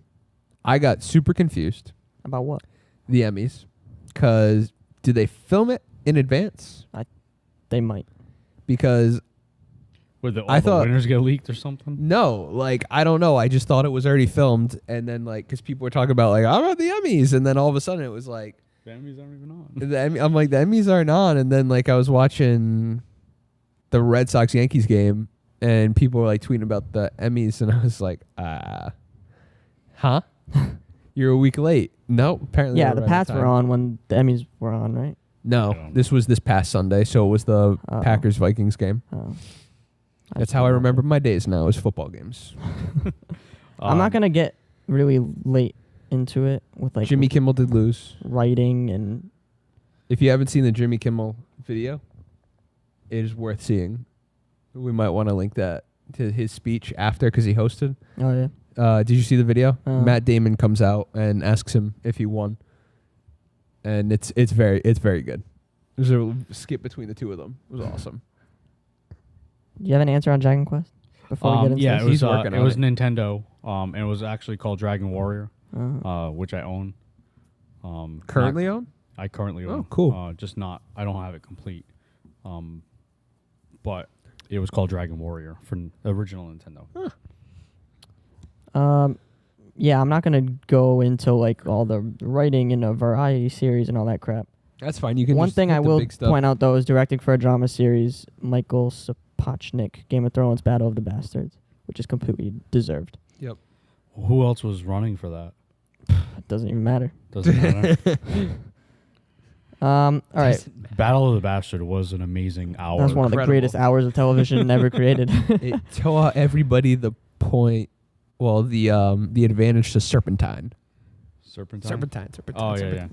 Speaker 1: I got super confused.
Speaker 3: About what?
Speaker 1: The Emmys, because did they film it in advance?
Speaker 3: They might.
Speaker 1: Because
Speaker 2: Would the
Speaker 1: I thought-
Speaker 2: winners get leaked or something?
Speaker 1: no, like I don't know. I just thought it was already filmed, and then like because people were talking about like I'm at the Emmys, and then all of a sudden it was like
Speaker 2: The Emmys aren't even on.
Speaker 1: I'm like the Emmys aren't on, and then like I was watching the Red Sox Yankees game, and people were like tweeting about the Emmys, and I was like, huh? You're a week late. No, apparently.
Speaker 3: Yeah,
Speaker 1: they
Speaker 3: the
Speaker 1: were right on
Speaker 3: Pats were
Speaker 1: time.
Speaker 3: on when the Emmys were on, right?
Speaker 1: No, this was this past Sunday, so it was the
Speaker 3: Oh.
Speaker 1: Packers Vikings game.
Speaker 3: Oh.
Speaker 1: That's how I remember my days now is football games.
Speaker 3: I'm not going to get really late into it with like
Speaker 1: Jimmy Kimmel did lose.
Speaker 3: writing and
Speaker 1: If you haven't seen the Jimmy Kimmel video, it is worth seeing. We might want to link that to his speech after because he hosted.
Speaker 3: oh yeah.
Speaker 1: Did you see the video?
Speaker 3: Uh.
Speaker 1: Matt Damon comes out and asks him if he won, and it's very good. There's a skip between the two of them. It was awesome.
Speaker 3: Do you have an answer on Dragon Quest before we get into
Speaker 2: yeah,
Speaker 3: this?
Speaker 2: it was
Speaker 1: He's working on it.
Speaker 2: Nintendo, and it was actually called Dragon Warrior,
Speaker 3: Uh-huh.
Speaker 2: which I own.
Speaker 1: Currently on?
Speaker 2: I currently own.
Speaker 1: Oh, cool.
Speaker 2: Just not. I don't have it complete. But it was called Dragon Warrior for original Nintendo.
Speaker 3: Yeah, I'm not gonna go into like all the writing in a variety series and all that crap.
Speaker 1: That's fine. You can.
Speaker 3: One
Speaker 1: just
Speaker 3: thing
Speaker 1: hit
Speaker 3: I
Speaker 1: the
Speaker 3: will
Speaker 1: big stuff.
Speaker 3: point out, though, is directing for a drama series, Michael Sapochnik, Game of Thrones, Battle of the Bastards, which is completely deserved.
Speaker 1: Yep.
Speaker 2: Who else was running for that?
Speaker 3: It doesn't even matter.
Speaker 2: Doesn't matter.
Speaker 3: All right.
Speaker 2: Battle of the Bastard was an amazing hour.
Speaker 3: That was one of the
Speaker 1: Incredible.
Speaker 3: greatest hours of television never created.
Speaker 1: It taught everybody the point. Well, the advantage to Serpentine.
Speaker 2: Serpentine.
Speaker 1: Serpentine.
Speaker 2: Oh yeah.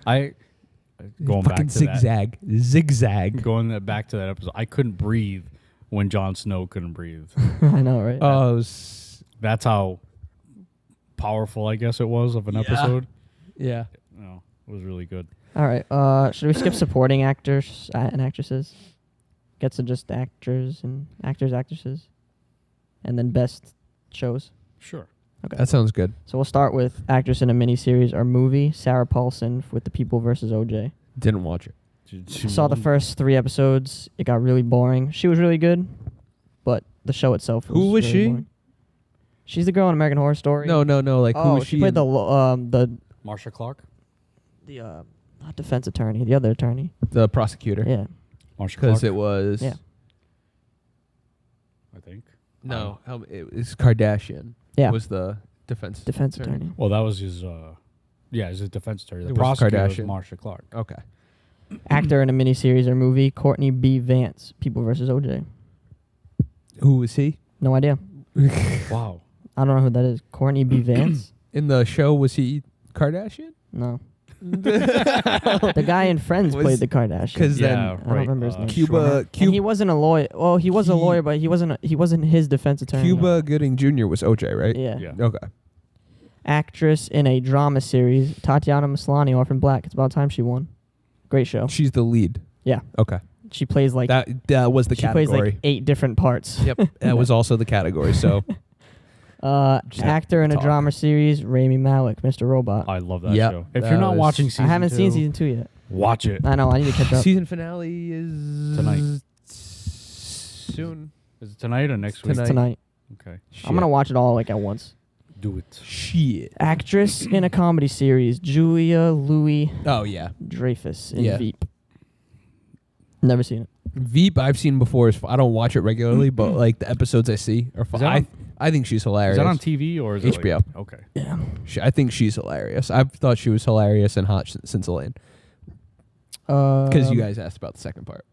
Speaker 2: I going
Speaker 1: Fucking
Speaker 2: back to
Speaker 1: zigzag. Zigzag.
Speaker 2: that. Going back to that episode, I couldn't breathe when Jon Snow couldn't breathe.
Speaker 3: I know, right?
Speaker 1: Oh,
Speaker 2: That's how powerful I guess it was of an episode.
Speaker 1: yeah.
Speaker 2: No, it was really good.
Speaker 3: All right. Should we skip supporting actors and actresses? Get to just actors and actresses, and then best shows.
Speaker 2: Sure.
Speaker 3: Okay.
Speaker 1: That sounds good.
Speaker 3: So we'll start with actress in a miniseries or movie. Sarah Paulson with The People versus OJ.
Speaker 1: Didn't watch it.
Speaker 3: I saw the first 3 episodes. It got really boring. She was really good, but the show itself was
Speaker 1: Who was
Speaker 3: really
Speaker 1: she?
Speaker 3: boring. She's the girl in American Horror Story.
Speaker 1: No. Like, who
Speaker 3: Oh,
Speaker 1: was
Speaker 3: she
Speaker 1: she?
Speaker 3: played
Speaker 1: in?
Speaker 2: Marsha Clark.
Speaker 3: not defense attorney, the other attorney.
Speaker 1: The prosecutor.
Speaker 3: Yeah.
Speaker 2: Marsha Clark.
Speaker 1: Because it was.
Speaker 3: Yeah.
Speaker 2: I think.
Speaker 1: No, it was Kardashian.
Speaker 3: Yeah.
Speaker 1: Was the defense
Speaker 3: Attorney.
Speaker 2: Well, that was his. His defense attorney. The
Speaker 1: It was
Speaker 2: prosecutor was
Speaker 1: Kardashian.
Speaker 2: Marsha Clark.
Speaker 1: Okay.
Speaker 3: Actor in a miniseries or movie. Courtney B. Vance. People versus OJ.
Speaker 1: Who was he?
Speaker 3: No idea.
Speaker 2: Wow.
Speaker 3: I don't know who that is. Courtney B. Vance?
Speaker 1: In the show, was he Kardashian?
Speaker 3: No. The guy in Friends
Speaker 1: Was-
Speaker 3: played the Kardashian.
Speaker 1: 'cause then-
Speaker 3: I don't remember his name.
Speaker 1: Cuba.
Speaker 3: And he wasn't a lawyer. Well, he was a lawyer, but he wasn't his defense attorney.
Speaker 1: Cuba Gooding Jr. was OJ, right?
Speaker 3: Yeah.
Speaker 2: Yeah.
Speaker 1: Okay.
Speaker 3: Actress in a drama series. Tatiana Maslany, Orphan Black. It's about time she won. Great show.
Speaker 1: She's the lead.
Speaker 3: Yeah.
Speaker 1: Okay.
Speaker 3: She plays like
Speaker 1: That was the
Speaker 3: she plays
Speaker 1: category.
Speaker 3: like 8 different parts.
Speaker 1: Yep. That was also the category. So Just
Speaker 3: Actor in a
Speaker 1: talk.
Speaker 3: drama series. Rami Malek, Mr. Robot.
Speaker 2: I love that
Speaker 1: Yep,
Speaker 2: show. If
Speaker 1: that
Speaker 2: you're not
Speaker 1: was-
Speaker 2: watching season
Speaker 3: I haven't seen
Speaker 2: 2,
Speaker 3: season 2 yet.
Speaker 2: watch it.
Speaker 3: I know. I need to catch up.
Speaker 1: season finale is
Speaker 2: Tonight.
Speaker 1: Soon.
Speaker 2: Is it tonight or next week?
Speaker 3: It's tonight.
Speaker 2: Okay.
Speaker 3: I'm gonna watch it all like at once.
Speaker 2: Do it.
Speaker 1: Shit.
Speaker 3: Actress in a comedy series. Julia Louis
Speaker 1: Oh yeah.
Speaker 3: Dreyfus in
Speaker 1: Yeah.
Speaker 3: Veep. Never seen it.
Speaker 1: Veep I've seen before. I don't watch it regularly, but like the episodes I see are fun.
Speaker 2: Is that on-
Speaker 1: I think she's hilarious.
Speaker 2: Is that on TV or is it
Speaker 1: HBO.
Speaker 2: Like, okay.
Speaker 3: Yeah.
Speaker 1: I think she's hilarious. I've thought she was hilarious and hot since Elaine. Because you guys asked about the second part.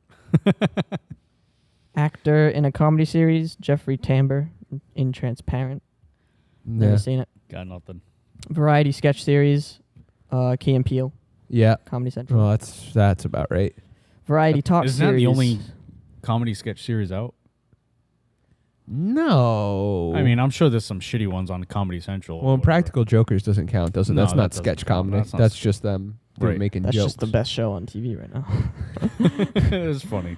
Speaker 3: Actor in a comedy series. Jeffrey Tambor in Transparent. Never
Speaker 1: Yeah.
Speaker 3: seen it.
Speaker 2: Got nothing.
Speaker 3: Variety sketch series. Key and Peele.
Speaker 1: Yeah.
Speaker 3: Comedy Central.
Speaker 1: Well, that's about right.
Speaker 3: Variety talk
Speaker 2: Isn't
Speaker 3: series.
Speaker 2: that the only comedy sketch series out?
Speaker 1: No.
Speaker 2: I mean, I'm sure there's some shitty ones on Comedy Central. or
Speaker 1: well,
Speaker 2: whatever.
Speaker 1: Practical Jokers doesn't count, does it?
Speaker 2: No,
Speaker 1: That's
Speaker 2: that
Speaker 1: not
Speaker 2: doesn't
Speaker 1: sketch
Speaker 2: count.
Speaker 1: comedy.
Speaker 2: That's
Speaker 1: That's,
Speaker 2: not
Speaker 1: just them
Speaker 2: Right.
Speaker 1: making
Speaker 3: That's
Speaker 1: jokes.
Speaker 3: just the best show on TV right now.
Speaker 2: It's funny.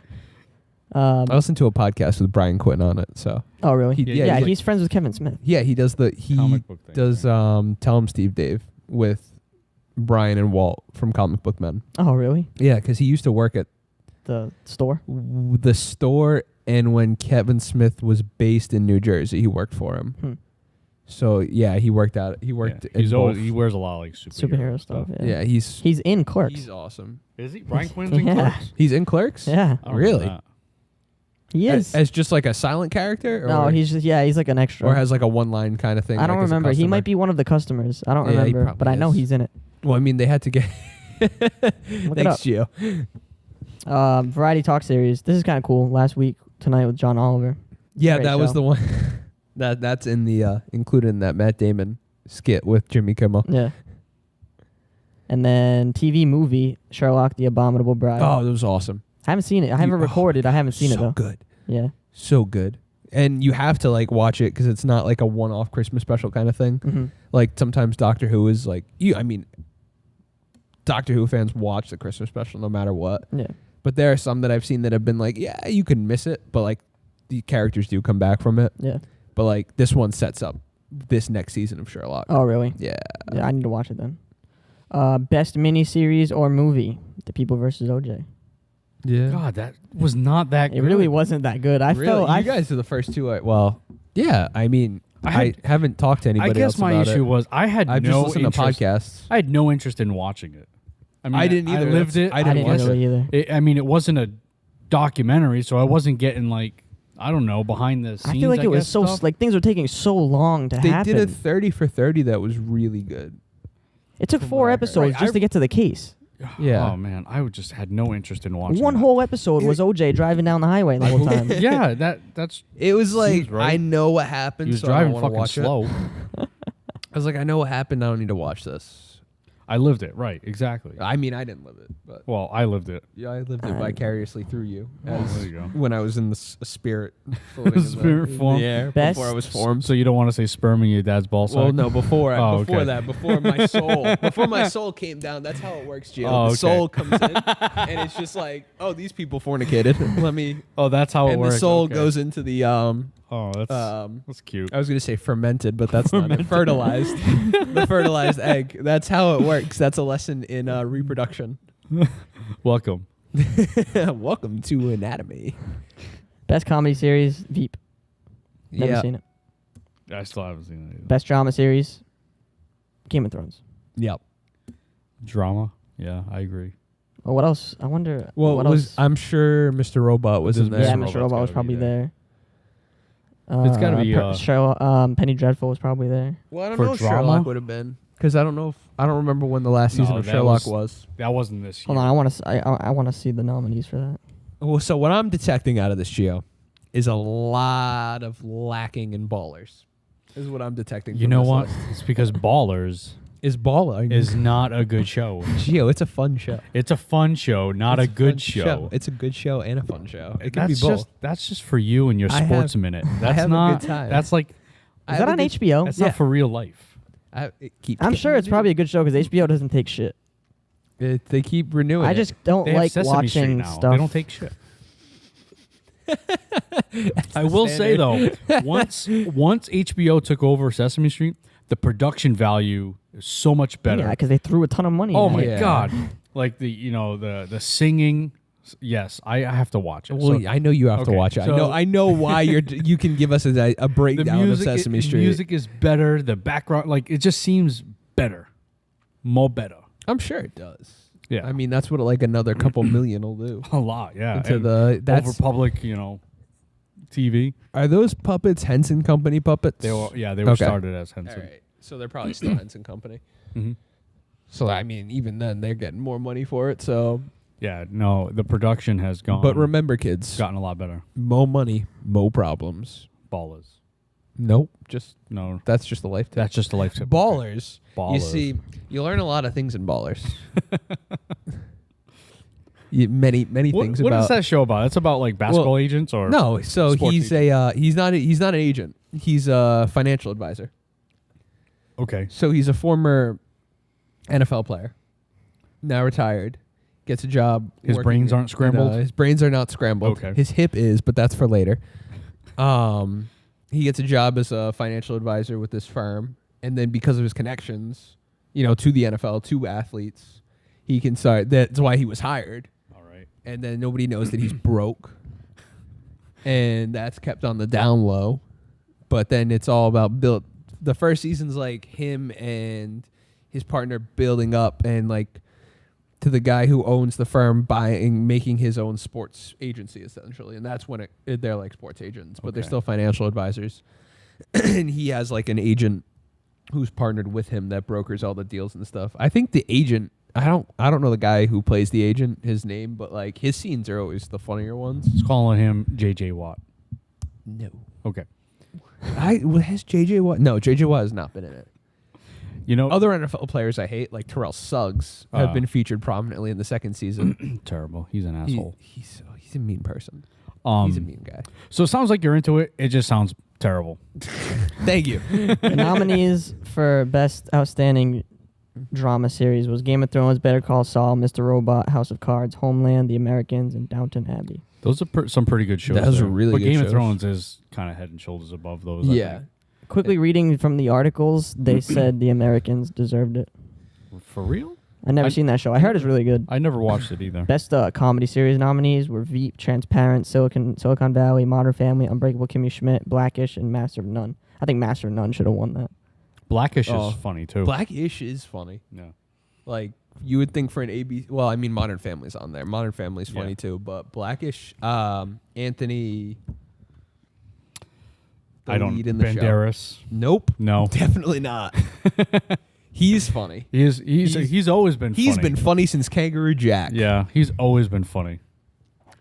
Speaker 1: I listened to a podcast with Brian Quinn on it. So
Speaker 3: Oh, really?
Speaker 1: He-
Speaker 3: yeah,
Speaker 1: yeah,
Speaker 3: he's friends with Kevin Smith.
Speaker 1: yeah, he does
Speaker 2: Comic book thing,
Speaker 1: does Tell Him Steve Dave with Brian and Walt from Comic Book Men.
Speaker 3: Oh, really?
Speaker 1: Yeah, because he used to work at
Speaker 3: The store?
Speaker 1: the store, and when Kevin Smith was based in New Jersey, he worked for him.
Speaker 3: Hmm.
Speaker 1: So yeah, he worked
Speaker 2: Yeah.
Speaker 1: in
Speaker 2: He's
Speaker 1: both.
Speaker 2: always, he wears a lot of like
Speaker 3: Superhero stuff. Yeah.
Speaker 1: yeah, he's
Speaker 3: He's in Clerks.
Speaker 1: he's awesome.
Speaker 2: Is he? Brian Quinn's in
Speaker 3: Yeah.
Speaker 2: Clerks?
Speaker 1: He's in Clerks.
Speaker 3: Yeah.
Speaker 2: I don't know
Speaker 1: Really?
Speaker 2: that.
Speaker 3: He is.
Speaker 1: As just like a silent character. Or
Speaker 3: No, he's like an extra.
Speaker 1: or has like a one-line kind of thing.
Speaker 3: I don't
Speaker 1: like as a
Speaker 3: remember. He
Speaker 1: customer.
Speaker 3: might be one of the customers. I don't
Speaker 1: Yeah, he
Speaker 3: remember, but I
Speaker 1: probably
Speaker 3: know
Speaker 1: is.
Speaker 3: he's in it.
Speaker 1: Well, I mean, they had to get.
Speaker 3: Look it up.
Speaker 1: Thanks, Gio.
Speaker 3: Variety talk series. This is kind of cool. Last week tonight with John Oliver.
Speaker 1: Yeah,
Speaker 3: Great
Speaker 1: that was
Speaker 3: show.
Speaker 1: the one. That's in the included in that Matt Damon skit with Jimmy Kimmel.
Speaker 3: Yeah. And then TV movie Sherlock: The Abominable Bride.
Speaker 1: Oh, that was awesome.
Speaker 3: I haven't seen it. I haven't recorded. I haven't seen
Speaker 1: so
Speaker 3: it though.
Speaker 1: good.
Speaker 3: Yeah.
Speaker 1: So good. And you have to like watch it because it's not like a one-off Christmas special kind of thing.
Speaker 3: Mm-hmm.
Speaker 1: Like sometimes Doctor Who is like Doctor Who fans watch the Christmas special no matter what.
Speaker 3: Yeah.
Speaker 1: But there are some that I've seen that have been like, yeah, you can miss it, but like the characters do come back from it.
Speaker 3: Yeah.
Speaker 1: But like this one sets up this next season of Sherlock.
Speaker 3: Oh, really?
Speaker 1: Yeah.
Speaker 3: Yeah, I need to watch it then. Best miniseries or movie: The People versus OJ.
Speaker 1: Yeah.
Speaker 2: God, that was not that
Speaker 3: It
Speaker 2: good.
Speaker 3: really wasn't that good. I
Speaker 1: Really?
Speaker 3: felt
Speaker 1: You guys are the first two. Yeah. I mean, I haven't talked to anybody
Speaker 2: I guess
Speaker 1: else
Speaker 2: my
Speaker 1: about
Speaker 2: issue
Speaker 1: it.
Speaker 2: was I had
Speaker 1: I've
Speaker 2: no
Speaker 1: just listened
Speaker 2: interest.
Speaker 1: to podcasts.
Speaker 2: I had no interest in watching it. I mean,
Speaker 1: I didn't either.
Speaker 2: I lived it.
Speaker 1: I didn't watch
Speaker 3: know
Speaker 1: it.
Speaker 3: either.
Speaker 2: I mean, it wasn't a documentary, so I wasn't getting like, I don't know, behind the scenes.
Speaker 3: I feel like it was
Speaker 2: guess,
Speaker 3: so
Speaker 2: stuff.
Speaker 3: like things were taking so long to
Speaker 1: They
Speaker 3: happen.
Speaker 1: did a 30 for 30 that was really good.
Speaker 3: It took
Speaker 1: from
Speaker 3: 4
Speaker 1: what I heard.
Speaker 3: episodes
Speaker 2: Right,
Speaker 3: just to get to the case.
Speaker 1: Yeah.
Speaker 2: Oh man, I would just had no interest in watching
Speaker 3: One
Speaker 2: that.
Speaker 3: whole episode was OJ driving down the highway the whole time.
Speaker 2: Yeah, that's.
Speaker 1: It was like,
Speaker 2: Seems right.
Speaker 1: I know what happened,
Speaker 2: He was
Speaker 1: so I don't
Speaker 2: driving
Speaker 1: wanna
Speaker 2: fucking
Speaker 1: watch
Speaker 2: slow.
Speaker 1: it. I was like, I know what happened. I don't need to watch this.
Speaker 2: I lived it, right? Exactly.
Speaker 1: I mean, I didn't live it, but
Speaker 2: Well, I lived it.
Speaker 1: yeah, I lived it vicariously through you.
Speaker 2: Oh,
Speaker 1: As
Speaker 2: there you go.
Speaker 1: when I was in the spirit, floating in
Speaker 2: Spirit
Speaker 1: the,
Speaker 2: form.
Speaker 1: in the air
Speaker 3: Best-
Speaker 1: before I was formed.
Speaker 2: So you don't want to say sperm in your dad's ball sack?
Speaker 1: Well, no, before
Speaker 2: Oh,
Speaker 1: before
Speaker 2: okay.
Speaker 1: that, before my soul, before my soul came down. That's how it works, Gio.
Speaker 2: Oh,
Speaker 1: The
Speaker 2: okay.
Speaker 1: soul comes in, and it's just like, oh, these people fornicated. Let me.
Speaker 2: Oh, that's how it
Speaker 1: And
Speaker 2: works.
Speaker 1: the soul
Speaker 2: okay.
Speaker 1: goes into the
Speaker 2: Oh, that's cute.
Speaker 1: I was gonna say fermented, but that's not it. Fertilized. The fertilized egg. That's how it works. That's a lesson in reproduction.
Speaker 2: Welcome.
Speaker 1: Welcome to anatomy.
Speaker 3: Best comedy series, Veep. Never
Speaker 1: Yeah.
Speaker 3: seen it.
Speaker 2: I still haven't seen it either.
Speaker 3: Best drama series, Game of Thrones.
Speaker 1: Yep.
Speaker 2: Drama. Yeah, I agree.
Speaker 3: Oh, what else? I wonder.
Speaker 1: Well,
Speaker 3: what
Speaker 1: it was
Speaker 3: else?
Speaker 1: I'm sure Mr. Robot was
Speaker 2: This
Speaker 1: in
Speaker 2: is
Speaker 1: there.
Speaker 3: Yeah,
Speaker 2: Mr.
Speaker 3: Mr.
Speaker 2: Robot's
Speaker 3: Robot was
Speaker 2: gotta
Speaker 3: probably
Speaker 2: be
Speaker 3: there.
Speaker 2: It's gotta be,
Speaker 3: Penny Dreadful was probably there.
Speaker 1: Well, I don't
Speaker 2: For
Speaker 1: know if
Speaker 2: drama?
Speaker 1: Sherlock would have been because I don't know if I don't remember when the last
Speaker 2: No,
Speaker 1: season of
Speaker 2: that
Speaker 1: Sherlock
Speaker 2: was-
Speaker 1: was.
Speaker 2: That wasn't this year.
Speaker 3: Hold on, I want to. I want to see the nominees for that.
Speaker 1: Well, so what I'm detecting out of this, Gio, is a lot of lacking in ballers. Is what I'm detecting.
Speaker 2: You
Speaker 1: from
Speaker 2: know
Speaker 1: this
Speaker 2: what?
Speaker 1: list.
Speaker 2: It's because Ballers
Speaker 1: Is baller
Speaker 2: is not a good show.
Speaker 1: Gio? It's a fun show.
Speaker 2: It's a fun show, not
Speaker 1: It's
Speaker 2: a
Speaker 1: fun
Speaker 2: good show.
Speaker 1: It's a good show and a fun show. It can
Speaker 2: That's
Speaker 1: be both.
Speaker 2: that's just for you and your
Speaker 1: I
Speaker 2: sports
Speaker 1: have-
Speaker 2: minute.
Speaker 1: I
Speaker 2: That's
Speaker 1: have a
Speaker 2: not.
Speaker 1: good time.
Speaker 2: That's like
Speaker 1: I
Speaker 3: Is
Speaker 1: have
Speaker 3: that
Speaker 1: a
Speaker 3: on
Speaker 1: good-
Speaker 3: HBO?
Speaker 2: that's
Speaker 1: Yeah.
Speaker 2: not for real life.
Speaker 1: It keeps
Speaker 3: I'm
Speaker 1: getting
Speaker 3: sure it's probably a
Speaker 1: renewed.
Speaker 3: good show because HBO doesn't take shit.
Speaker 1: They keep renewing.
Speaker 3: I
Speaker 1: it.
Speaker 3: just don't
Speaker 2: They have
Speaker 3: like
Speaker 2: Sesame Street
Speaker 3: watching
Speaker 2: now.
Speaker 3: stuff.
Speaker 2: They don't take shit. I will say though, once HBO took over Sesame Street, the production value is so much better.
Speaker 3: Yeah, because they threw a ton of money.
Speaker 2: Oh
Speaker 3: at
Speaker 2: my
Speaker 3: it.
Speaker 1: Yeah.
Speaker 2: god! Like the singing. Yes, I have to watch it.
Speaker 1: Well,
Speaker 2: So
Speaker 1: I know you have to
Speaker 2: okay,
Speaker 1: watch it.
Speaker 2: so-
Speaker 1: I know why you can give us a
Speaker 2: the
Speaker 1: breakdown
Speaker 2: music,
Speaker 1: of Sesame Street.
Speaker 2: music is better. The background, like it just seems better, more better.
Speaker 1: I'm sure it does.
Speaker 2: Yeah.
Speaker 1: I mean, that's what like another couple million will do.
Speaker 2: A lot, yeah.
Speaker 1: Into
Speaker 2: And
Speaker 1: the that's
Speaker 2: over public, TV.
Speaker 1: are those puppets Henson Company puppets?
Speaker 2: They were they were
Speaker 1: Okay.
Speaker 2: started as
Speaker 1: All
Speaker 2: Henson.
Speaker 1: right. So they're probably still Henson Company.
Speaker 2: Mhm.
Speaker 1: So I mean, even then they're getting more money for it. So,
Speaker 2: Yeah, no, the production has gone.
Speaker 1: but remember, kids,
Speaker 2: gotten a lot better.
Speaker 1: more money, more problems.
Speaker 2: Ballers.
Speaker 1: Nope, just
Speaker 2: No,
Speaker 1: that's just the life tip.
Speaker 2: that's just a life tip.
Speaker 1: Ballers. You
Speaker 2: Ballers.
Speaker 1: see, you learn a lot of things in Ballers. Many things
Speaker 2: What
Speaker 1: about.
Speaker 2: is that show about? It's about like basketball agents or
Speaker 1: No, so
Speaker 2: sports
Speaker 1: he's he's not an agent. He's a financial advisor.
Speaker 2: Okay.
Speaker 1: So he's a former NFL player, now retired, gets a job.
Speaker 2: His
Speaker 1: working
Speaker 2: brains
Speaker 1: in-
Speaker 2: aren't scrambled?
Speaker 1: His brains are not scrambled.
Speaker 2: Okay.
Speaker 1: His hip is, but that's for later. He gets a job as a financial advisor with this firm, and then because of his connections, to the NFL, to athletes, he can start. That's why he was hired.
Speaker 2: All right.
Speaker 1: And then nobody knows that he's broke, and that's kept on the down low. But then it's all about build. The first season's like him and his partner building up, and like to the guy who owns the firm making his own sports agency essentially, and that's when they're like sports agents, but they're
Speaker 2: Okay.
Speaker 1: still financial advisors. And he has like an agent who's partnered with him that brokers all the deals and stuff. I think the agent. I don't know the guy who plays the agent, his name, but like his scenes are always the funnier ones.
Speaker 2: It's calling him JJ Watt.
Speaker 1: No.
Speaker 2: Okay.
Speaker 1: Has JJ Watt? No, JJ Watt has not been in it. Other NFL players I hate, like Terrell Suggs, have been featured prominently in the second season.
Speaker 2: Terrible. He's an asshole.
Speaker 1: He's a mean person. He's a mean guy.
Speaker 2: So it sounds like you're into it. It just sounds terrible.
Speaker 1: Thank you.
Speaker 3: The nominees for Best Outstanding Drama Series was Game of Thrones, Better Call Saul, Mr. Robot, House of Cards, Homeland, The Americans, and Downton Abbey.
Speaker 2: Those are some pretty good shows.
Speaker 1: Those are
Speaker 2: there.
Speaker 1: really
Speaker 2: but
Speaker 1: good
Speaker 2: Game of
Speaker 1: shows.
Speaker 2: Thrones is kind of head and shoulders above those. I
Speaker 1: Yeah.
Speaker 2: think.
Speaker 3: Quickly reading from the articles, they said The Americans deserved it.
Speaker 2: For real?
Speaker 3: I never seen that show. I heard it's really good.
Speaker 2: I never watched it either.
Speaker 3: Best comedy series nominees were Veep, Transparent, Silicon Valley, Modern Family, Unbreakable Kimmy Schmidt, Blackish, and Master of None. I think Master of None should have won that.
Speaker 2: Blackish
Speaker 1: Oh.
Speaker 2: is funny too.
Speaker 1: Blackish is funny.
Speaker 2: Yeah.
Speaker 1: Like you would think for an ABC. Well, I mean, Modern Family's on there. Modern Family's funny too, but Blackish. Anthony.
Speaker 2: I don't.
Speaker 1: Lead in the
Speaker 2: Banderas.
Speaker 1: Show. Nope.
Speaker 2: No.
Speaker 1: Definitely not. He's funny.
Speaker 2: He's always been.
Speaker 1: He's
Speaker 2: funny.
Speaker 1: been funny since Kangaroo Jack.
Speaker 2: Yeah, he's always been funny.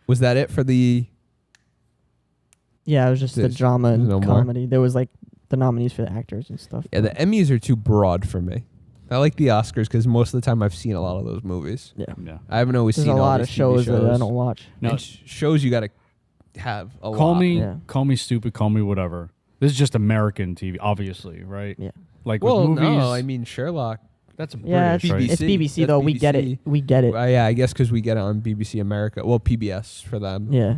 Speaker 1: Was that it for the?
Speaker 3: Yeah, it was just the
Speaker 1: There's
Speaker 3: drama and
Speaker 1: no more?
Speaker 3: comedy. There was like the nominees for the actors and stuff.
Speaker 1: Yeah, the Emmys are too broad for me. I like the Oscars because most of the time I've seen a lot of those movies.
Speaker 3: Yeah.
Speaker 2: Yeah.
Speaker 1: I haven't always
Speaker 3: There's
Speaker 1: seen
Speaker 3: a
Speaker 1: all
Speaker 3: lot
Speaker 1: these
Speaker 3: of shows
Speaker 1: TV
Speaker 3: that I don't watch.
Speaker 2: No.
Speaker 1: And shows you got to have a
Speaker 2: Call
Speaker 1: lot.
Speaker 2: me,
Speaker 3: Yeah.
Speaker 2: call me stupid, call me whatever. This is just American TV, obviously, right?
Speaker 3: Yeah.
Speaker 2: Like
Speaker 1: Well,
Speaker 2: with movies.
Speaker 1: no, I mean Sherlock.
Speaker 2: that's a
Speaker 3: Yeah,
Speaker 2: British, right?
Speaker 3: it's BBC though.
Speaker 1: That's
Speaker 3: We get
Speaker 1: BBC.
Speaker 3: it. We get it.
Speaker 1: Yeah, I guess because we get it on BBC America. Well, PBS for them.
Speaker 3: Yeah.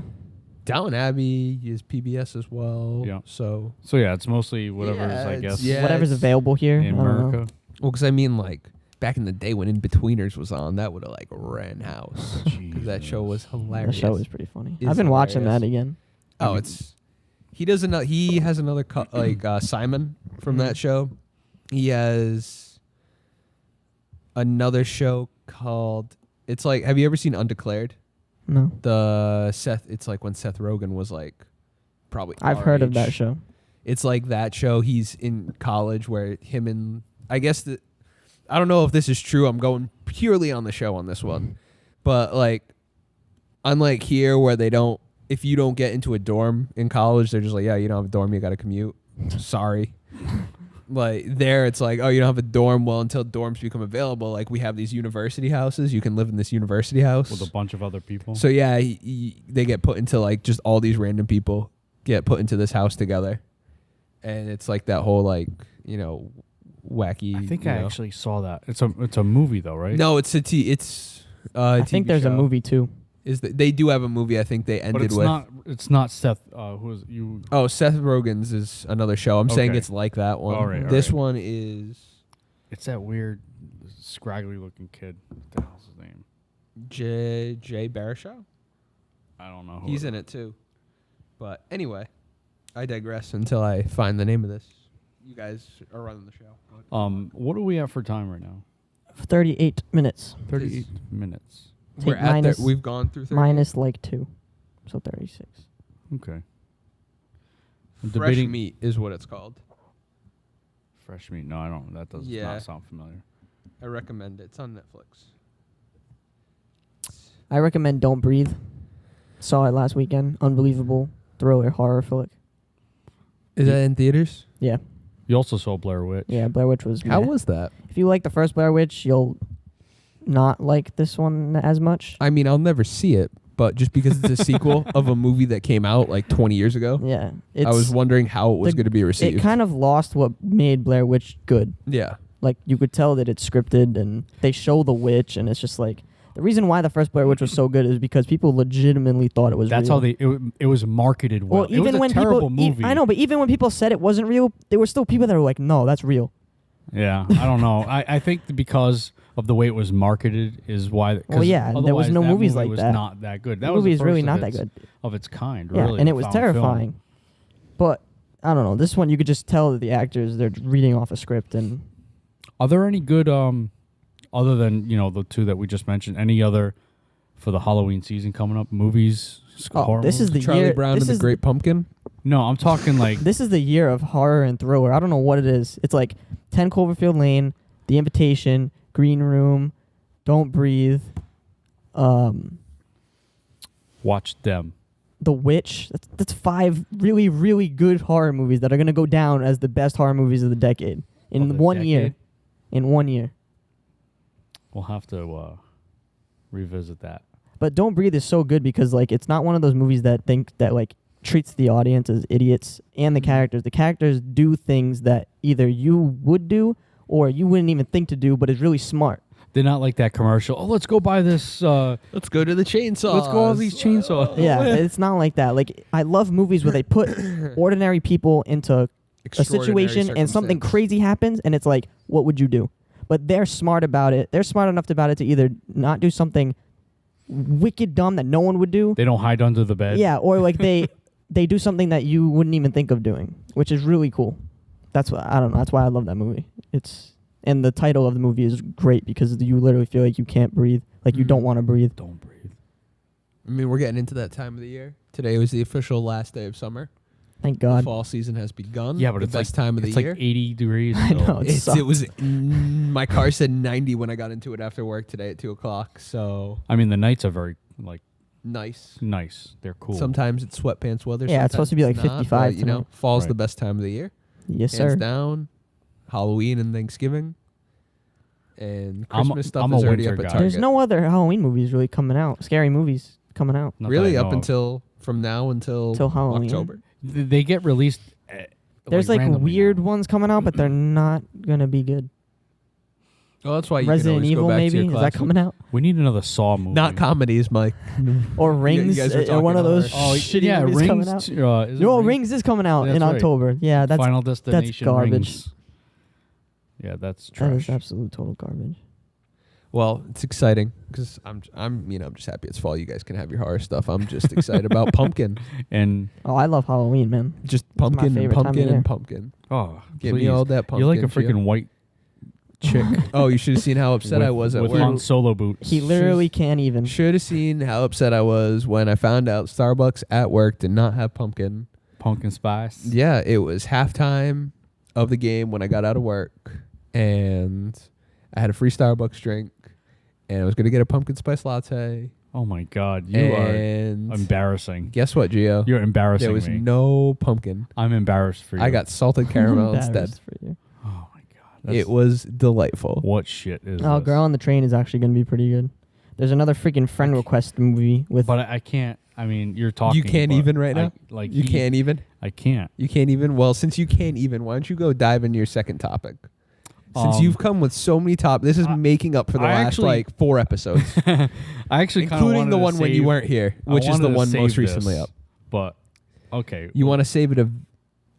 Speaker 1: Downton Abbey is PBS as well.
Speaker 2: Yeah.
Speaker 1: So,
Speaker 2: So yeah, it's mostly whatever's,
Speaker 1: Yeah,
Speaker 2: I
Speaker 1: it's-
Speaker 2: guess,
Speaker 1: yeah.
Speaker 3: Whatever's
Speaker 1: it's-
Speaker 3: available here.
Speaker 2: in
Speaker 3: I don't know.
Speaker 2: America.
Speaker 1: well, because I mean, like back in the day when In-Betweeners was on, that would have like ran house. 'Cause that show was
Speaker 3: That
Speaker 1: hilarious.
Speaker 3: show is pretty funny.
Speaker 1: Is
Speaker 3: I've been watching
Speaker 1: hilarious.
Speaker 3: that again.
Speaker 1: Oh, it's he does another. He has another like Simon from that show. He has another show called. It's like, have you ever seen Undeclared?
Speaker 3: No.
Speaker 1: The Seth. It's like when Seth Rogen was like probably.
Speaker 3: I've
Speaker 1: our
Speaker 3: heard of
Speaker 1: age.
Speaker 3: that show.
Speaker 1: It's like that show. He's in college where him and I guess the. I don't know if this is true. I'm going purely on the show on this one, but like, unlike here where they don't. If you don't get into a dorm in college, they're just like, yeah, you don't have a dorm, you got to commute. Sorry. Like there, it's like, oh, you don't have a dorm. Well, until dorms become available, like we have these university houses. You can live in this university house
Speaker 2: with a bunch of other people.
Speaker 1: So yeah, they get put into like just all these random people get put into this house together, and it's like that whole like wacky.
Speaker 2: I think
Speaker 1: you
Speaker 2: I
Speaker 1: know.
Speaker 2: actually saw that. It's a movie though, right?
Speaker 1: No, it's it's.
Speaker 3: I think
Speaker 1: TV
Speaker 3: there's a
Speaker 1: show.
Speaker 3: movie too.
Speaker 1: They do have a movie? I think they ended
Speaker 2: but it's
Speaker 1: with.
Speaker 2: not. It's not Seth. Who is you?
Speaker 1: Oh, Seth Rogen's is another show. I'm saying
Speaker 2: Okay.
Speaker 1: it's like that one.
Speaker 2: All right, all
Speaker 1: this
Speaker 2: right.
Speaker 1: one is
Speaker 2: It's that weird, scraggly looking kid. What the hell's his name?
Speaker 1: Jay Baruchel.
Speaker 2: I don't know.
Speaker 1: He's in it too. But anyway, I digress until I find the name of this. You guys are running the show.
Speaker 2: What are we at for time right now?
Speaker 3: 38 minutes.
Speaker 2: 38 minutes.
Speaker 1: We're
Speaker 3: Take
Speaker 1: at
Speaker 3: minus-
Speaker 1: we've gone through 30.
Speaker 3: Minus like 2. So 36.
Speaker 2: Okay. I'm
Speaker 1: Fresh
Speaker 2: debating
Speaker 1: Meat is what it's called.
Speaker 2: fresh meat. No, I don't. That does
Speaker 1: Yeah.
Speaker 2: not sound familiar.
Speaker 1: I recommend it. It's on Netflix.
Speaker 3: I recommend Don't Breathe. Saw it last weekend. Unbelievable thriller horror flick.
Speaker 1: Is that in theaters?
Speaker 3: Yeah.
Speaker 2: You also saw Blair Witch.
Speaker 3: Yeah, Blair Witch was
Speaker 1: How
Speaker 3: meh.
Speaker 1: was that?
Speaker 3: If you like the first Blair Witch, you'll not like this one as much.
Speaker 1: I mean, I'll never see it, but just because it's a sequel of a movie that came out like 20 years ago,
Speaker 3: Yeah.
Speaker 1: I was wondering how it was going to be received.
Speaker 3: It kind of lost what made Blair Witch good.
Speaker 1: yeah.
Speaker 3: Like, you could tell that it's scripted and they show the witch, and it's just like... The reason why the first Blair Witch was so good is because people legitimately thought it was
Speaker 2: That's
Speaker 3: real.
Speaker 2: how it was marketed well.
Speaker 3: Well, even
Speaker 2: it was a
Speaker 3: when
Speaker 2: terrible
Speaker 3: people...
Speaker 2: movie.
Speaker 3: I know, but even when people said it wasn't real, there were still people that were like, no, that's real.
Speaker 2: Yeah, I don't know. I think that because of the way it was marketed is why.
Speaker 3: Well, yeah, there was
Speaker 2: otherwise
Speaker 3: no
Speaker 2: that
Speaker 3: movies
Speaker 2: movie
Speaker 3: like
Speaker 2: was
Speaker 3: that.
Speaker 2: Not that good. That
Speaker 3: The
Speaker 2: was
Speaker 3: movie
Speaker 2: the
Speaker 3: is really
Speaker 2: first
Speaker 3: not
Speaker 2: of
Speaker 3: that
Speaker 2: its-
Speaker 3: good.
Speaker 2: of its kind.
Speaker 3: Yeah,
Speaker 2: really,
Speaker 3: and it was
Speaker 2: found film.
Speaker 3: terrifying. But, I don't know, this one you could just tell that the actors, they're reading off a script and...
Speaker 2: Are there any good, other than the two that we just mentioned? Any other for the Halloween season coming up? Movies, horror
Speaker 3: this is
Speaker 2: movies?
Speaker 3: the
Speaker 1: Charlie
Speaker 3: year...
Speaker 1: Brown
Speaker 3: this
Speaker 1: and the
Speaker 3: is
Speaker 1: Great Pumpkin.
Speaker 2: No, I'm talking like
Speaker 3: This is the year of horror and thriller. I don't know what it is. It's like 10 Cloverfield Lane, The Invitation, Green Room, Don't Breathe,
Speaker 2: watch them.
Speaker 3: The Witch. That's 5 really, really good horror movies that are going to go down as the best horror movies of the decade. In
Speaker 2: Of the
Speaker 3: 1 year.
Speaker 2: decade?
Speaker 3: In 1 year.
Speaker 2: We'll have to revisit that.
Speaker 3: But Don't Breathe is so good because like it's not one of those movies that think that like treats the audience as idiots and the characters. The characters do things that either you would do or you wouldn't even think to do, but it's really smart.
Speaker 2: They're not like that commercial. Oh, let's go buy this.
Speaker 1: Let's go to the chainsaw.
Speaker 2: Let's go all these chainsaws.
Speaker 3: Yeah, it's not like that. Like I love movies where they put ordinary people into a situation and something crazy happens and it's like, what would you do? But they're smart about it. They're smart enough about it to either not do something wicked dumb that no one would do.
Speaker 2: They don't hide under the bed.
Speaker 3: Yeah, or like they do something that you wouldn't even think of doing, which is really cool. That's what I don't know. That's why I love that movie. It's And the title of the movie is great because you literally feel like you can't breathe, like you don't want to breathe.
Speaker 2: Don't breathe.
Speaker 1: I mean, we're getting into that time of the year. Today was the official last day of summer.
Speaker 3: Thank God.
Speaker 1: The fall season has begun.
Speaker 2: Yeah, but
Speaker 1: the
Speaker 2: it's
Speaker 1: best
Speaker 2: like,
Speaker 1: time of the
Speaker 2: it's
Speaker 1: year.
Speaker 2: like 80 degrees.
Speaker 3: I know.
Speaker 1: It was. My car said 90 when I got into it after work today at 2:00. So
Speaker 2: I mean, the nights are very like
Speaker 1: nice.
Speaker 2: They're cool.
Speaker 1: Sometimes it's sweatpants weather.
Speaker 3: Yeah, it's supposed to be like
Speaker 1: sometimes
Speaker 3: 55
Speaker 1: but, you know,
Speaker 3: tonight.
Speaker 1: fall's
Speaker 2: Right.
Speaker 1: the best time of the year.
Speaker 3: Yes,
Speaker 1: Hands
Speaker 3: sir.
Speaker 1: down. Halloween and Thanksgiving. And
Speaker 2: I'm-
Speaker 1: Christmas stuff
Speaker 2: I'm a
Speaker 1: is already
Speaker 2: winter
Speaker 1: up at
Speaker 2: guy.
Speaker 1: Target.
Speaker 3: There's no other Halloween movies really coming out. Scary movies coming out
Speaker 2: Not that
Speaker 1: really
Speaker 2: I
Speaker 1: up
Speaker 2: know of.
Speaker 1: until from now until
Speaker 3: till Halloween.
Speaker 1: October.
Speaker 2: They get released.
Speaker 3: There's like
Speaker 2: randomly
Speaker 3: weird
Speaker 2: now.
Speaker 3: ones coming out, but they're not gonna be good.
Speaker 1: Oh, that's why you
Speaker 3: Resident
Speaker 1: can always
Speaker 3: Evil
Speaker 1: go back
Speaker 3: maybe
Speaker 1: to your
Speaker 3: is that
Speaker 1: classic.
Speaker 3: coming out?
Speaker 2: We need another Saw movie.
Speaker 1: Not comedies, Mike.
Speaker 3: Or Rings?
Speaker 1: guys were
Speaker 3: Or
Speaker 1: talking
Speaker 3: one of those
Speaker 1: about-
Speaker 3: shitty
Speaker 2: yeah,
Speaker 3: movies
Speaker 2: Rings.
Speaker 3: coming out.
Speaker 2: Is it
Speaker 3: No, Rings is coming out
Speaker 2: That's
Speaker 3: in
Speaker 2: right.
Speaker 3: October. Yeah, that's
Speaker 2: Final Destination.
Speaker 3: garbage.
Speaker 2: Rings. Yeah, that's
Speaker 3: that
Speaker 2: trash.
Speaker 3: is absolute total garbage.
Speaker 1: Well, it's exciting because I'm just happy it's fall. You guys can have your horror stuff. I'm just excited about pumpkin.
Speaker 2: And
Speaker 3: Oh, I love Halloween, man.
Speaker 1: Just
Speaker 3: my
Speaker 1: pumpkin and
Speaker 3: favorite time of
Speaker 1: pumpkin
Speaker 3: year.
Speaker 1: and pumpkin.
Speaker 2: oh,
Speaker 1: Give me
Speaker 2: please.
Speaker 1: all that pumpkin.
Speaker 2: You're like a
Speaker 1: shit.
Speaker 2: freaking white chick.
Speaker 1: Oh, you should have seen how upset I was at
Speaker 2: with
Speaker 1: work.
Speaker 2: Han Solo boots.
Speaker 3: He literally can't even.
Speaker 1: Should have seen how upset I was when I found out Starbucks at work did not have pumpkin.
Speaker 2: Pumpkin spice.
Speaker 1: Yeah, it was halftime of the game when I got out of work, and I had a free Starbucks drink, and I was going to get a pumpkin spice latte.
Speaker 2: Oh my God, you
Speaker 1: and
Speaker 2: are embarrassing.
Speaker 1: guess what, Gio?
Speaker 2: You're embarrassing
Speaker 1: There was
Speaker 2: me.
Speaker 1: no pumpkin.
Speaker 2: I'm embarrassed for you.
Speaker 1: I got salted caramel instead.
Speaker 3: Embarrassed for you.
Speaker 2: Oh my God. That's-
Speaker 1: It was delightful.
Speaker 2: What shit is
Speaker 3: Oh,
Speaker 2: this?
Speaker 3: Girl on the Train is actually going to be pretty good. There's another freaking friend request movie with.
Speaker 2: But I can't. I mean, you're talking.
Speaker 1: You can't
Speaker 2: but
Speaker 1: even right now?
Speaker 2: Like
Speaker 1: You can't even?
Speaker 2: I can't.
Speaker 1: You can't even? Well, since you can't even, why don't you go dive into your second topic? Since you've come with so many topics, this is making up for the
Speaker 2: I
Speaker 1: last
Speaker 2: actually-
Speaker 1: like 4 episodes,
Speaker 2: I actually kind of
Speaker 1: including the one when you weren't here, which is the one most recently up.
Speaker 2: But okay,
Speaker 1: You want to save it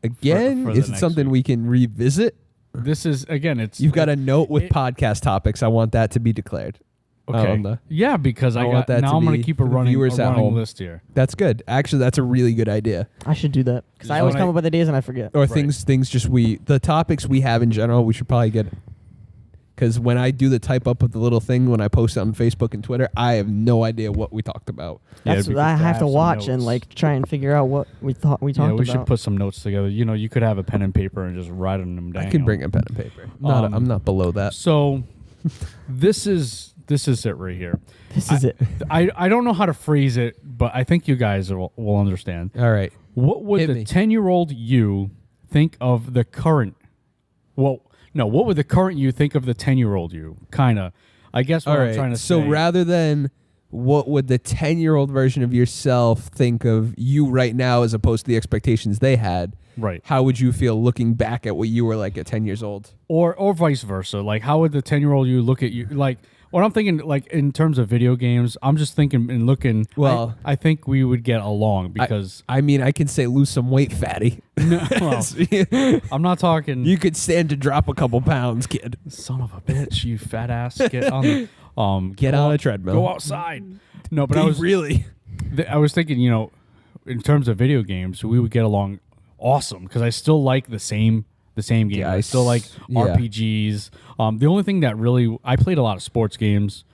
Speaker 1: again?
Speaker 2: for the
Speaker 1: Is it
Speaker 2: next
Speaker 1: something
Speaker 2: week.
Speaker 1: we can revisit?
Speaker 2: this is again. It's
Speaker 1: You've got a note with
Speaker 2: it-
Speaker 1: podcast topics. I want that to be declared.
Speaker 2: okay.
Speaker 1: on the-
Speaker 2: Yeah, because
Speaker 1: I
Speaker 2: I
Speaker 1: want
Speaker 2: got
Speaker 1: that
Speaker 2: now.
Speaker 1: to
Speaker 2: I'm gonna
Speaker 1: be
Speaker 2: keep
Speaker 1: for
Speaker 2: a
Speaker 1: the
Speaker 2: running
Speaker 1: viewers at home.
Speaker 2: list here.
Speaker 1: That's good. Actually, that's a really good idea.
Speaker 3: I should do that because I
Speaker 2: Just
Speaker 3: always
Speaker 2: when
Speaker 3: come
Speaker 2: I-
Speaker 3: up with ideas and I forget.
Speaker 1: Or
Speaker 2: Right.
Speaker 1: things just the topics we have in general, we should probably get. Because when I do the type up of the little thing when I post it on Facebook and Twitter, I have no idea what we talked about.
Speaker 2: Yeah,
Speaker 3: That's
Speaker 2: it'd be
Speaker 3: what I
Speaker 2: good to
Speaker 3: have to
Speaker 2: have some
Speaker 3: watch and
Speaker 2: notes.
Speaker 3: like try and figure out what we thought we talked
Speaker 2: Yeah, we
Speaker 3: about.
Speaker 2: should put some notes together. You know, you could have a pen and paper and just write on them down.
Speaker 1: I could bring a pen and paper. I'm not below that.
Speaker 2: So this is it right here.
Speaker 3: This is it.
Speaker 2: I don't know how to phrase it, but I think you guys will understand.
Speaker 1: All right.
Speaker 2: What would
Speaker 1: Hit
Speaker 2: the
Speaker 1: me.
Speaker 2: 10-year-old you think of the current? Well, no. What would the current you think of the 10-year-old you? Kind of. I guess what
Speaker 1: All
Speaker 2: I'm trying
Speaker 1: right.
Speaker 2: to
Speaker 1: So
Speaker 2: say.
Speaker 1: rather than what would the 10-year-old version of yourself think of you right now as opposed to the expectations they had,
Speaker 2: right,
Speaker 1: how would you feel looking back at what you were like at 10 years old?
Speaker 2: or vice versa. Like, how would the 10-year-old you look at you? Like, what I'm thinking, like in terms of video games, I'm just thinking and looking.
Speaker 1: Well,
Speaker 2: I think we would get along because
Speaker 1: I mean, I can say lose some weight, fatty.
Speaker 2: no, well, I'm not talking.
Speaker 1: You could stand to drop a couple pounds, kid.
Speaker 2: Son of a bitch, you fat ass. Get on the
Speaker 1: Get
Speaker 2: go
Speaker 1: on a
Speaker 2: out-
Speaker 1: treadmill.
Speaker 2: Go outside. No, but I was
Speaker 1: really.
Speaker 2: I was thinking, you know, in terms of video games, we would get along awesome because I still like the same game.
Speaker 1: Yeah,
Speaker 2: I still like
Speaker 1: yeah.
Speaker 2: RPGs. The only thing that really I played a lot of sports games,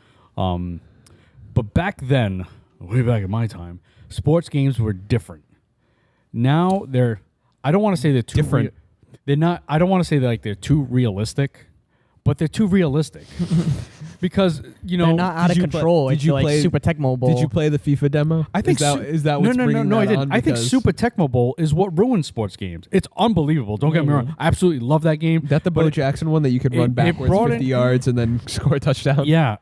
Speaker 2: but back then, way back in my time, sports games were different. Now they're I don't want to say they're too
Speaker 1: Different.
Speaker 2: they're not. I don't want to say they're too realistic, but they're too realistic because you know
Speaker 3: They're not out of
Speaker 1: did you
Speaker 3: control.
Speaker 1: did
Speaker 3: It's
Speaker 1: you
Speaker 3: like
Speaker 1: play-
Speaker 3: Super Tecmo Bowl.
Speaker 1: Did you play the FIFA demo?
Speaker 2: I think
Speaker 1: is that what's
Speaker 2: no,
Speaker 1: bringing
Speaker 2: I
Speaker 1: that
Speaker 2: didn't.
Speaker 1: on?
Speaker 2: I think
Speaker 1: Because
Speaker 2: Super Tecmo Bowl is what ruins sports games. It's unbelievable. Don't get me wrong. I absolutely love that game.
Speaker 1: that the
Speaker 2: but
Speaker 1: Bo Jackson one that you could
Speaker 2: it-
Speaker 1: run
Speaker 2: it
Speaker 1: backwards
Speaker 2: brought
Speaker 1: 50
Speaker 2: in-
Speaker 1: yards and then score a touchdown?
Speaker 2: Yeah.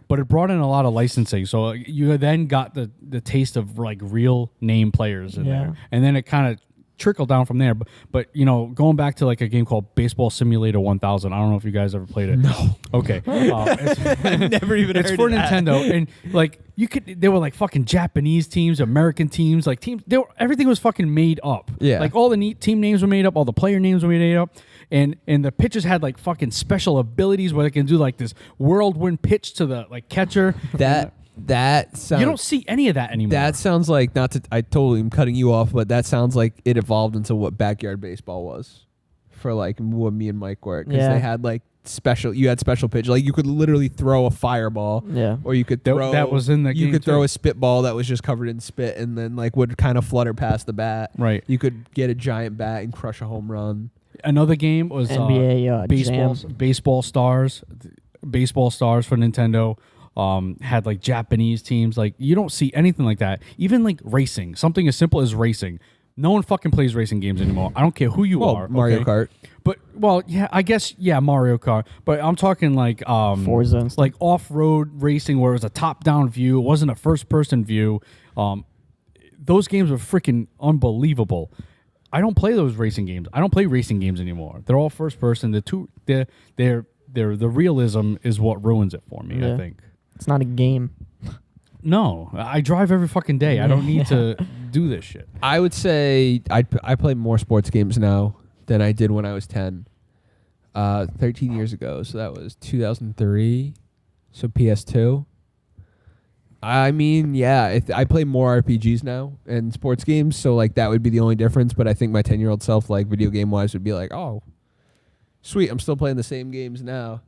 Speaker 2: But it brought in a lot of licensing, so you then got the taste of like real name players in there, and then it kind of trickled down from there. But you know, going back to like a game called Baseball Simulator 1000. I don't know if you guys ever played it.
Speaker 1: No.
Speaker 2: Okay. It's,
Speaker 1: Never even
Speaker 2: it's
Speaker 1: heard
Speaker 2: for
Speaker 1: of that.
Speaker 2: Nintendo, and like you could, there were like fucking Japanese teams, American teams, like teams. Everything was fucking made up.
Speaker 1: Yeah.
Speaker 2: like all the neat team names were made up, all the player names were made up, and the pitchers had like fucking special abilities where they can do like this whirlwind pitch to the like catcher.
Speaker 1: That sounds.
Speaker 2: You don't see any of that anymore.
Speaker 1: That sounds like not to. I totally am cutting you off, but that sounds like it evolved into what backyard baseball was for like what me and Mike were, because
Speaker 3: Yeah.
Speaker 1: they had like you had special pitch, like you could literally throw a fireball,
Speaker 3: Yeah.
Speaker 1: or you could throw
Speaker 2: that was in the
Speaker 1: you
Speaker 2: game
Speaker 1: could
Speaker 2: too.
Speaker 1: throw a spitball that was just covered in spit and then like would kind of flutter past the bat.
Speaker 2: Right.
Speaker 1: You could get a giant bat and crush a home run.
Speaker 2: Another game was
Speaker 3: NBA
Speaker 2: baseball stars for Nintendo. Had like Japanese teams. Like you don't see anything like that. Even like racing, something as simple as racing. No one fucking plays racing games anymore. I don't care who you are.
Speaker 1: Mario
Speaker 2: okay?
Speaker 1: Kart.
Speaker 2: But yeah, I guess Mario Kart. But I'm talking like
Speaker 3: Forza and stuff.
Speaker 2: like off-road racing where it was a top-down view. It wasn't a first-person view. Those games were freaking unbelievable. I don't play those racing games. I don't play racing games anymore. They're all first-person. The realism is what ruins it for me.
Speaker 3: Yeah.
Speaker 2: I think.
Speaker 3: It's not a game.
Speaker 2: No, I drive every fucking day. I don't need to do this shit.
Speaker 1: I would say I play more sports games now than I did when I was 10. 13 years ago, so that was 2003. So PS2. I mean, yeah, I play more RPGs now and sports games, so like that would be the only difference. But I think my 10-year-old self, like video game wise, would be like, oh, sweet, I'm still playing the same games now.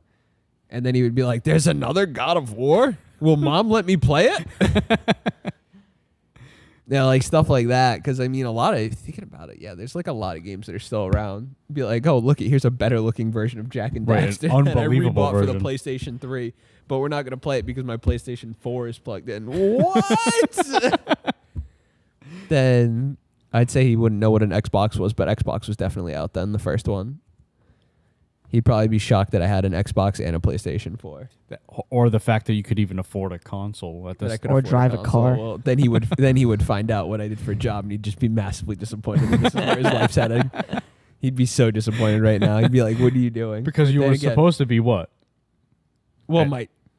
Speaker 1: And then he would be like, there's another God of War? Will Mom let me play it? Yeah, like stuff like that. Because I mean, thinking about it, yeah, there's like a lot of games that are still around. Be like, oh, look, here's a better looking version of Jak and
Speaker 2: Right,
Speaker 1: Daxter
Speaker 2: an
Speaker 1: that I
Speaker 2: unbelievable
Speaker 1: rebought for the
Speaker 2: version.
Speaker 1: PlayStation 3. But we're not going to play it because my PlayStation 4 is plugged in. What? Then I'd say he wouldn't know what an Xbox was, but Xbox was definitely out then, the first one. He'd probably be shocked that I had an Xbox and a PlayStation 4.
Speaker 2: Or the fact that you could even afford a console at
Speaker 1: That I
Speaker 2: this.
Speaker 1: could
Speaker 3: Or
Speaker 1: afford
Speaker 3: drive a
Speaker 1: console.
Speaker 3: car.
Speaker 1: Well, then he would find out what I did for a job, and he'd just be massively disappointed that this is where his life's heading. He'd be so disappointed right now. He'd be like, "What are you doing?"
Speaker 2: Because you
Speaker 1: Then
Speaker 2: were
Speaker 1: again-
Speaker 2: supposed to be what?
Speaker 1: Well,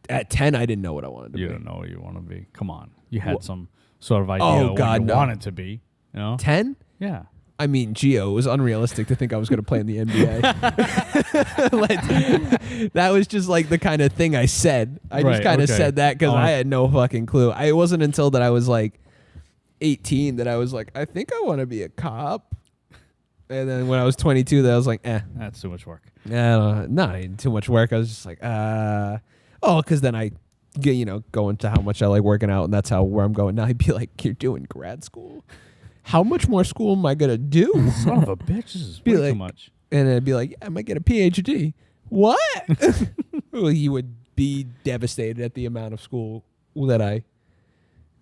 Speaker 1: at 10, I didn't know what I wanted to
Speaker 2: You
Speaker 1: be.
Speaker 2: don't know what you want to be. Come on, you had
Speaker 1: Wha-
Speaker 2: some sort of idea
Speaker 1: Oh,
Speaker 2: of
Speaker 1: God,
Speaker 2: what you
Speaker 1: no.
Speaker 2: wanted to be. You know?
Speaker 1: 10?
Speaker 2: Yeah.
Speaker 1: I mean, Gio, it was unrealistic to think I was going to play in the NBA. Like, that was just like the kind of thing I said. I just
Speaker 2: Right,
Speaker 1: kind of
Speaker 2: okay.
Speaker 1: said that because I had no fucking clue. It wasn't until that I was like 18 that I was like, I think I want to be a cop. And then when I was 22, that I was like,
Speaker 2: That's too much work.
Speaker 1: not even too much work. I was just like, because then I go into how much I like working out, and that's where I'm going now. I'd be like, you're doing grad school? How much more school am I gonna do?
Speaker 2: Son of a bitch, this is
Speaker 1: Be
Speaker 2: way
Speaker 1: like-
Speaker 2: too much.
Speaker 1: And I'd be like, yeah, I might get a PhD. What? Well, you would be devastated at the amount of school that I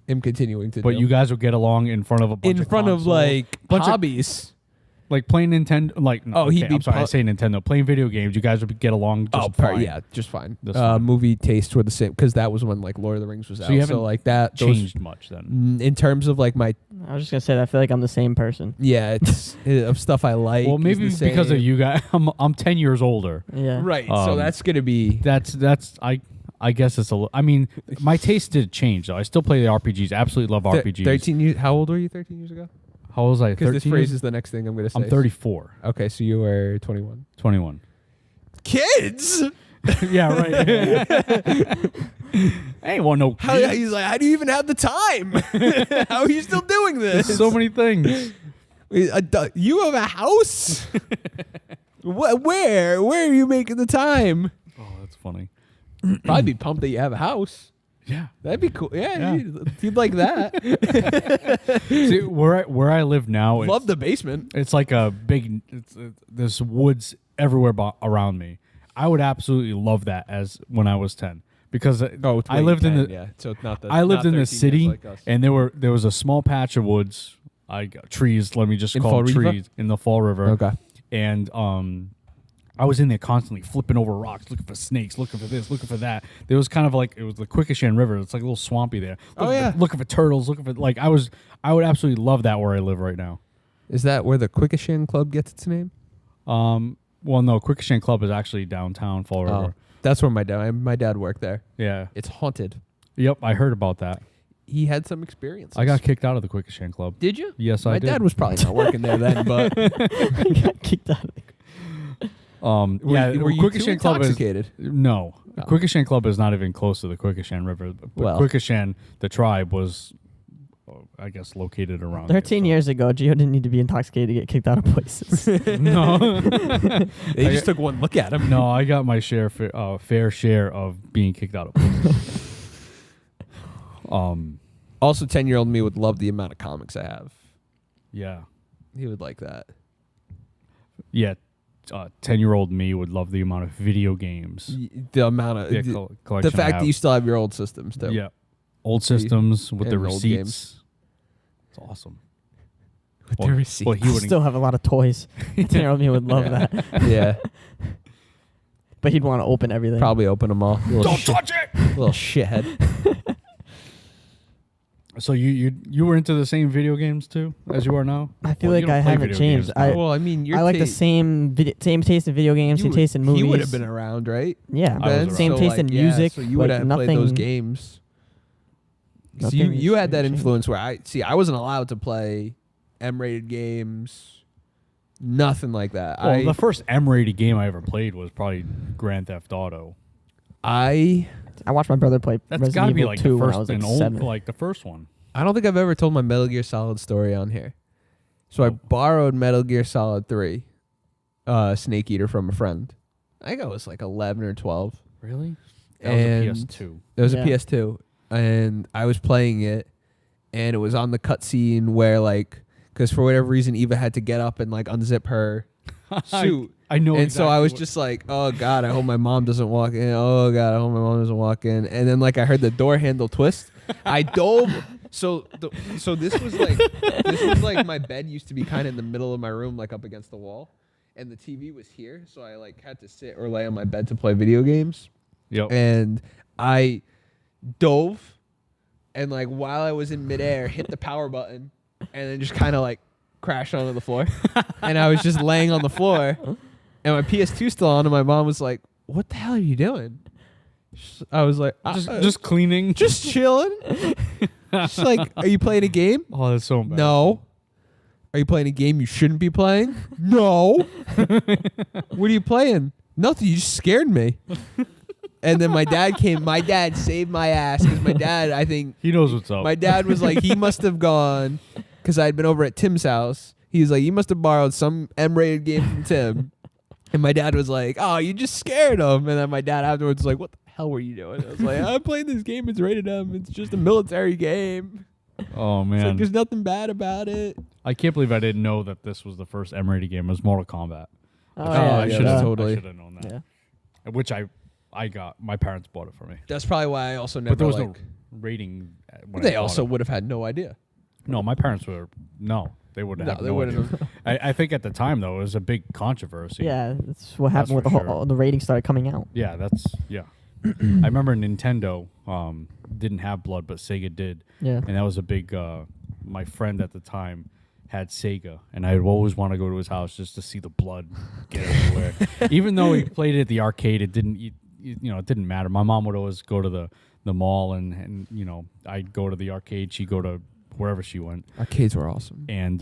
Speaker 1: am continuing to do.
Speaker 2: But you guys will get along in front of a bunch
Speaker 1: in
Speaker 2: of
Speaker 1: front of
Speaker 2: consoles.
Speaker 1: like
Speaker 2: Bunch of-
Speaker 1: hobbies.
Speaker 2: Like playing Nintendo, like no,
Speaker 1: Oh, he'd
Speaker 2: okay,
Speaker 1: be
Speaker 2: I'm sorry, I
Speaker 1: pu-
Speaker 2: say Nintendo. Playing video games, you guys would get along just fine.
Speaker 1: Yeah, just fine.
Speaker 2: That's fine.
Speaker 1: Movie tastes were the same because that was when like Lord of the Rings was out.
Speaker 2: you haven't
Speaker 1: So like that those-
Speaker 2: Changed much then.
Speaker 1: in terms of like my
Speaker 3: I was just gonna say that I feel like I'm the same person.
Speaker 1: it's of stuff I like.
Speaker 2: Well,
Speaker 1: is
Speaker 2: maybe
Speaker 1: the
Speaker 2: because of
Speaker 1: same.
Speaker 2: you guys, I'm 10 years older.
Speaker 3: Yeah.
Speaker 1: Right. So that's gonna be
Speaker 2: That's I guess it's I mean, my taste did change though. I still play the RPGs. Absolutely love RPGs.
Speaker 1: 13 years. How old were you 13 years ago?
Speaker 2: How old was I?
Speaker 1: Because
Speaker 2: 13.
Speaker 1: this phrase is the next thing I'm gonna say.
Speaker 2: I'm 34.
Speaker 1: Okay, so you were 21.
Speaker 2: 21.
Speaker 1: Kids.
Speaker 2: Yeah, right. I ain't want no kids.
Speaker 1: He's like, how do you even have the time? How are you still doing this?
Speaker 2: There's so many things.
Speaker 1: You have a house? Where are you making the time?
Speaker 2: Oh, that's funny.
Speaker 1: Probably be pumped that you have a house.
Speaker 2: Yeah.
Speaker 1: That'd be cool. Yeah,
Speaker 2: Yeah.
Speaker 1: you'd like that.
Speaker 2: See, where I live now,
Speaker 1: Love the basement.
Speaker 2: it's like a big. There's woods everywhere around me. I would absolutely love that as when I was 10 because I lived in the.
Speaker 1: yeah. So it's not the.
Speaker 2: I lived
Speaker 1: not
Speaker 2: in the
Speaker 1: 13 years
Speaker 2: city,
Speaker 1: like us.
Speaker 2: and there was a small patch of woods. Trees. Let me just
Speaker 1: In
Speaker 2: call
Speaker 1: Fall
Speaker 2: them
Speaker 1: River?
Speaker 2: trees in the Fall River.
Speaker 1: Okay.
Speaker 2: And I was in there constantly flipping over rocks, looking for snakes, looking for this, looking for that. There was kind of like it was the Quequechan River. It's like a little swampy there. Looking for turtles, looking for like I would absolutely love that where I live right now.
Speaker 1: Is that where the Quequechan Club gets its name?
Speaker 2: Well, no, Quequechan Club is actually downtown Fall River.
Speaker 1: That's where my dad worked there.
Speaker 2: Yeah.
Speaker 1: It's haunted.
Speaker 2: Yep, I heard about that.
Speaker 1: He had some experience.
Speaker 2: I got kicked out of the Quequechan Club.
Speaker 1: Did you?
Speaker 2: Yes,
Speaker 1: My
Speaker 2: I did.
Speaker 1: dad was probably not working there then, but
Speaker 3: Got kicked out of the
Speaker 1: were you too
Speaker 2: Quequechan Club is
Speaker 1: intoxicated?
Speaker 2: no.
Speaker 1: Oh.
Speaker 2: Quequechan Club is not even close to the Quequechan River. But
Speaker 1: Well.
Speaker 2: Quequechan, the tribe, was I guess, located around.
Speaker 3: 13 years ago, Gio didn't need to be intoxicated to get kicked out of places.
Speaker 2: No.
Speaker 1: They just took one look at him.
Speaker 2: No, I got my fair share of being kicked out of places.
Speaker 1: Also, 10-year-old me would love the amount of comics I have.
Speaker 2: Yeah.
Speaker 1: He would like that.
Speaker 2: Yeah. 10-year-old me would love the amount of video games.
Speaker 1: The amount of
Speaker 2: Collection
Speaker 1: the fact that you still have your old systems too.
Speaker 2: Yeah. Old systems with the
Speaker 1: and old
Speaker 2: receipts.
Speaker 1: games.
Speaker 2: It's awesome.
Speaker 1: With the receipts.
Speaker 2: Well, he
Speaker 3: I
Speaker 2: wouldn't.
Speaker 3: still have a lot of toys. 10-year-old me would love that.
Speaker 1: Yeah.
Speaker 3: But he'd want to open everything.
Speaker 1: Probably open them all.
Speaker 2: Don't touch it.
Speaker 1: Little shithead.
Speaker 2: So you were into the same video games too as you are now?
Speaker 3: I feel
Speaker 2: Well,
Speaker 3: like
Speaker 2: you don't
Speaker 3: I
Speaker 2: play
Speaker 3: haven't
Speaker 2: video
Speaker 3: changed.
Speaker 2: games now.
Speaker 1: Well, I mean,
Speaker 3: I like the same taste in video games. He tastes in movies.
Speaker 1: He would have been around, right?
Speaker 3: Yeah,
Speaker 2: I was
Speaker 3: Ben,
Speaker 2: around.
Speaker 3: same
Speaker 1: So,
Speaker 3: taste
Speaker 1: like,
Speaker 3: in music.
Speaker 1: so you would
Speaker 3: like
Speaker 1: have
Speaker 3: nothing,
Speaker 1: played those games. So
Speaker 3: nothing
Speaker 1: you had
Speaker 3: has
Speaker 1: that
Speaker 3: changed.
Speaker 1: influence where I wasn't allowed to play M-rated games. Nothing like that.
Speaker 2: Well, the first M-rated game I ever played was probably Grand Theft Auto.
Speaker 3: I watched my brother play
Speaker 2: That's
Speaker 3: Resident
Speaker 2: got to be
Speaker 3: Evil
Speaker 2: like
Speaker 3: 2
Speaker 2: the
Speaker 3: when I
Speaker 2: first
Speaker 3: was like
Speaker 2: and old,
Speaker 3: 7.
Speaker 2: like the first one.
Speaker 1: I don't think I've ever told my Metal Gear Solid story on here. So I borrowed Metal Gear Solid 3, Snake Eater from a friend. I think I was like 11 or 12.
Speaker 2: Really? That
Speaker 1: And
Speaker 2: was a PS2.
Speaker 1: It was
Speaker 3: Yeah.
Speaker 1: a PS2, and I was playing it, and it was on the cutscene where because for whatever reason Eva had to get up and like unzip her suit.
Speaker 2: I know.
Speaker 1: And so I was
Speaker 2: exactly
Speaker 1: just like, oh God, I hope my mom doesn't walk in. Oh God, I hope my mom doesn't walk in. And then like I heard the door handle twist. I dove. So this was like my bed used to be kind of in the middle of my room, like up against the wall, and the TV was here. So I like had to sit or lay on my bed to play video games.
Speaker 2: Yep.
Speaker 1: And I dove, and like while I was in midair, hit the power button, and then just kind of like crashed onto the floor. And I was just laying on the floor, and my PS2 still on, and my mom was like, "What the hell are you doing?" I was like,
Speaker 2: just cleaning.
Speaker 1: just chilling." She's like, "Are you playing a game?"
Speaker 2: Oh, that's so bad.
Speaker 1: No. Are you playing a game you shouldn't be playing? No. What are you playing? Nothing. You just scared me. And then my dad came. My dad saved my ass because my dad, I think,
Speaker 2: He knows what's up.
Speaker 1: my dad was like, he must have gone because I had been over at Tim's house. He was like, you must have borrowed some M-rated game from Tim. And my dad was like, oh, you just scared him. And then my dad afterwards was like, what the hell were you doing? I was like, I'm playing this game. It's rated M. It's just a military game.
Speaker 2: Oh
Speaker 1: It's
Speaker 2: man,
Speaker 1: like, there's nothing bad about it.
Speaker 2: I can't believe I didn't know that this was the first M-rated game. It was Mortal Kombat.
Speaker 3: Oh,
Speaker 1: I
Speaker 3: yeah,
Speaker 1: should have
Speaker 3: yeah.
Speaker 1: totally.
Speaker 2: I should have known that.
Speaker 3: Yeah.
Speaker 2: Which I got. My parents bought it for me.
Speaker 1: That's probably why I also never
Speaker 2: But there was
Speaker 1: like.
Speaker 2: no rating. When
Speaker 1: They
Speaker 2: I bought
Speaker 1: also
Speaker 2: it.
Speaker 1: would have had no idea.
Speaker 2: No, my parents were they would have
Speaker 1: they
Speaker 2: no
Speaker 1: wouldn't
Speaker 2: idea.
Speaker 1: have.
Speaker 2: I think at the time though it was a big controversy.
Speaker 3: Yeah, that's what happened
Speaker 2: That's
Speaker 3: with the
Speaker 2: for
Speaker 3: whole
Speaker 2: sure.
Speaker 3: the ratings started coming out.
Speaker 2: Yeah, that's yeah. I remember Nintendo didn't have blood, but Sega did,
Speaker 3: Yeah.
Speaker 2: and that was a big. My friend at the time had Sega, and I'd always want to go to his house just to see the blood get everywhere. Even though he played it at the arcade, it didn't. It didn't matter. My mom would always go to the mall, and I'd go to the arcade. She'd go to wherever she went.
Speaker 1: Arcades were awesome.
Speaker 2: And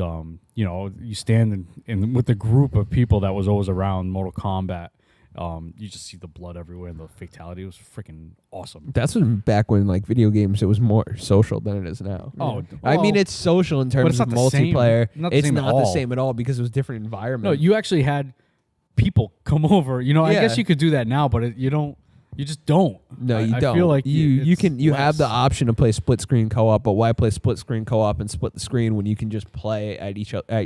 Speaker 2: you stand in with the group of people that was always around Mortal Kombat. You just see the blood everywhere, and the fatality was freaking awesome.
Speaker 1: That's when back when like video games, it was more social than it is now.
Speaker 2: Oh,
Speaker 1: I mean,
Speaker 2: well,
Speaker 1: it's social in terms
Speaker 2: it's
Speaker 1: of
Speaker 2: not the same.
Speaker 1: multiplayer.
Speaker 2: Not the
Speaker 1: It's
Speaker 2: same at
Speaker 1: not the
Speaker 2: all.
Speaker 1: same at all because it was different environment.
Speaker 2: no. You actually had people come over. I
Speaker 1: Yeah.
Speaker 2: guess you could do that now, but you don't. You just don't.
Speaker 1: No, you
Speaker 2: I
Speaker 1: don't.
Speaker 2: feel like
Speaker 1: you
Speaker 2: it's
Speaker 1: have the
Speaker 2: less.
Speaker 1: option to play split screen co-op, but why play split screen co-op and split the screen when you can just play at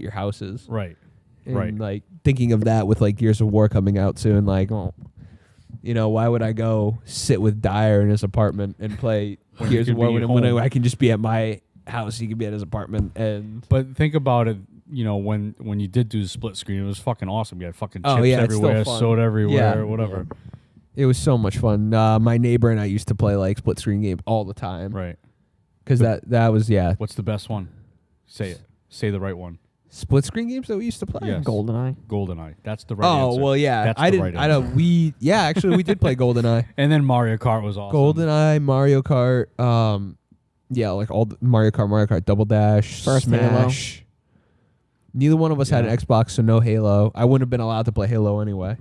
Speaker 1: your houses?
Speaker 2: Right.
Speaker 1: And
Speaker 2: Right.
Speaker 1: like thinking of that with like Gears of War coming out soon, like, why would I go sit with Dyer in his apartment and play
Speaker 2: When you
Speaker 1: Gears of
Speaker 2: could
Speaker 1: War
Speaker 2: be
Speaker 1: when
Speaker 2: home.
Speaker 1: I can just be at my house? He could be at his apartment, and
Speaker 2: But think about it. When you did do the split screen, it was fucking awesome. You had fucking
Speaker 1: Oh,
Speaker 2: chips
Speaker 1: yeah, it's still
Speaker 2: everywhere,
Speaker 1: fun.
Speaker 2: soda everywhere,
Speaker 1: Yeah.
Speaker 2: whatever.
Speaker 1: it was so much fun. My neighbor and I used to play like split screen games all the time,
Speaker 2: Right.
Speaker 1: because that was
Speaker 2: What's the best one? Say it. Say the right one.
Speaker 1: split screen games that we used to play.
Speaker 2: Yes.
Speaker 3: GoldenEye.
Speaker 2: GoldenEye. That's the right
Speaker 1: Oh
Speaker 2: answer.
Speaker 1: well, yeah.
Speaker 2: That's
Speaker 1: I
Speaker 2: the
Speaker 1: didn't.
Speaker 2: right
Speaker 1: I know actually we did play GoldenEye.
Speaker 2: And then Mario Kart was awesome.
Speaker 1: GoldenEye, Mario Kart. Like all the Mario Kart, Double Dash,
Speaker 3: First
Speaker 1: Smash. Neither one of us had
Speaker 2: Yeah.
Speaker 1: an Xbox, so no Halo. I wouldn't have been allowed to play Halo anyway,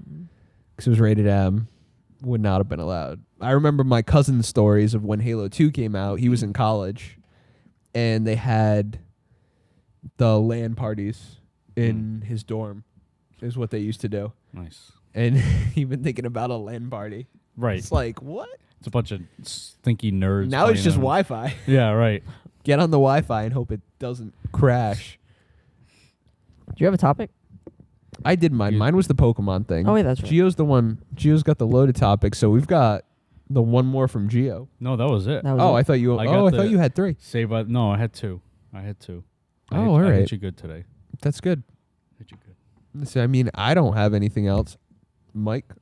Speaker 1: because it was rated M. Would not have been allowed. I remember my cousin's stories of when Halo 2 came out. He was in college, and they had the LAN parties in his dorm. Is what they used to do.
Speaker 2: Nice.
Speaker 1: And you've been thinking about a LAN party.
Speaker 2: Right.
Speaker 1: It's like, what?
Speaker 2: It's a bunch of stinky nerds.
Speaker 1: Now it's just
Speaker 2: playing on-
Speaker 1: Wi-Fi.
Speaker 2: Yeah, right.
Speaker 1: Get on the Wi-Fi and hope it doesn't crash.
Speaker 3: Do you have a topic?
Speaker 1: I did mine. Mine was the Pokemon thing.
Speaker 3: Oh, yeah, that's right.
Speaker 1: Gio's the one. Gio's got the loaded topic, so we've got the one more from Gio.
Speaker 2: No, that was it.
Speaker 3: That was
Speaker 1: Oh,
Speaker 3: it.
Speaker 1: I thought you.
Speaker 2: I
Speaker 1: I
Speaker 2: got
Speaker 1: thall you had 3.
Speaker 2: No, I had 2. I
Speaker 1: Oh,
Speaker 2: hit,
Speaker 1: all
Speaker 2: I
Speaker 1: right.
Speaker 2: hit you good today.
Speaker 1: That's good.
Speaker 2: Hit you good.
Speaker 1: So, I mean, I don't have anything else. Mike,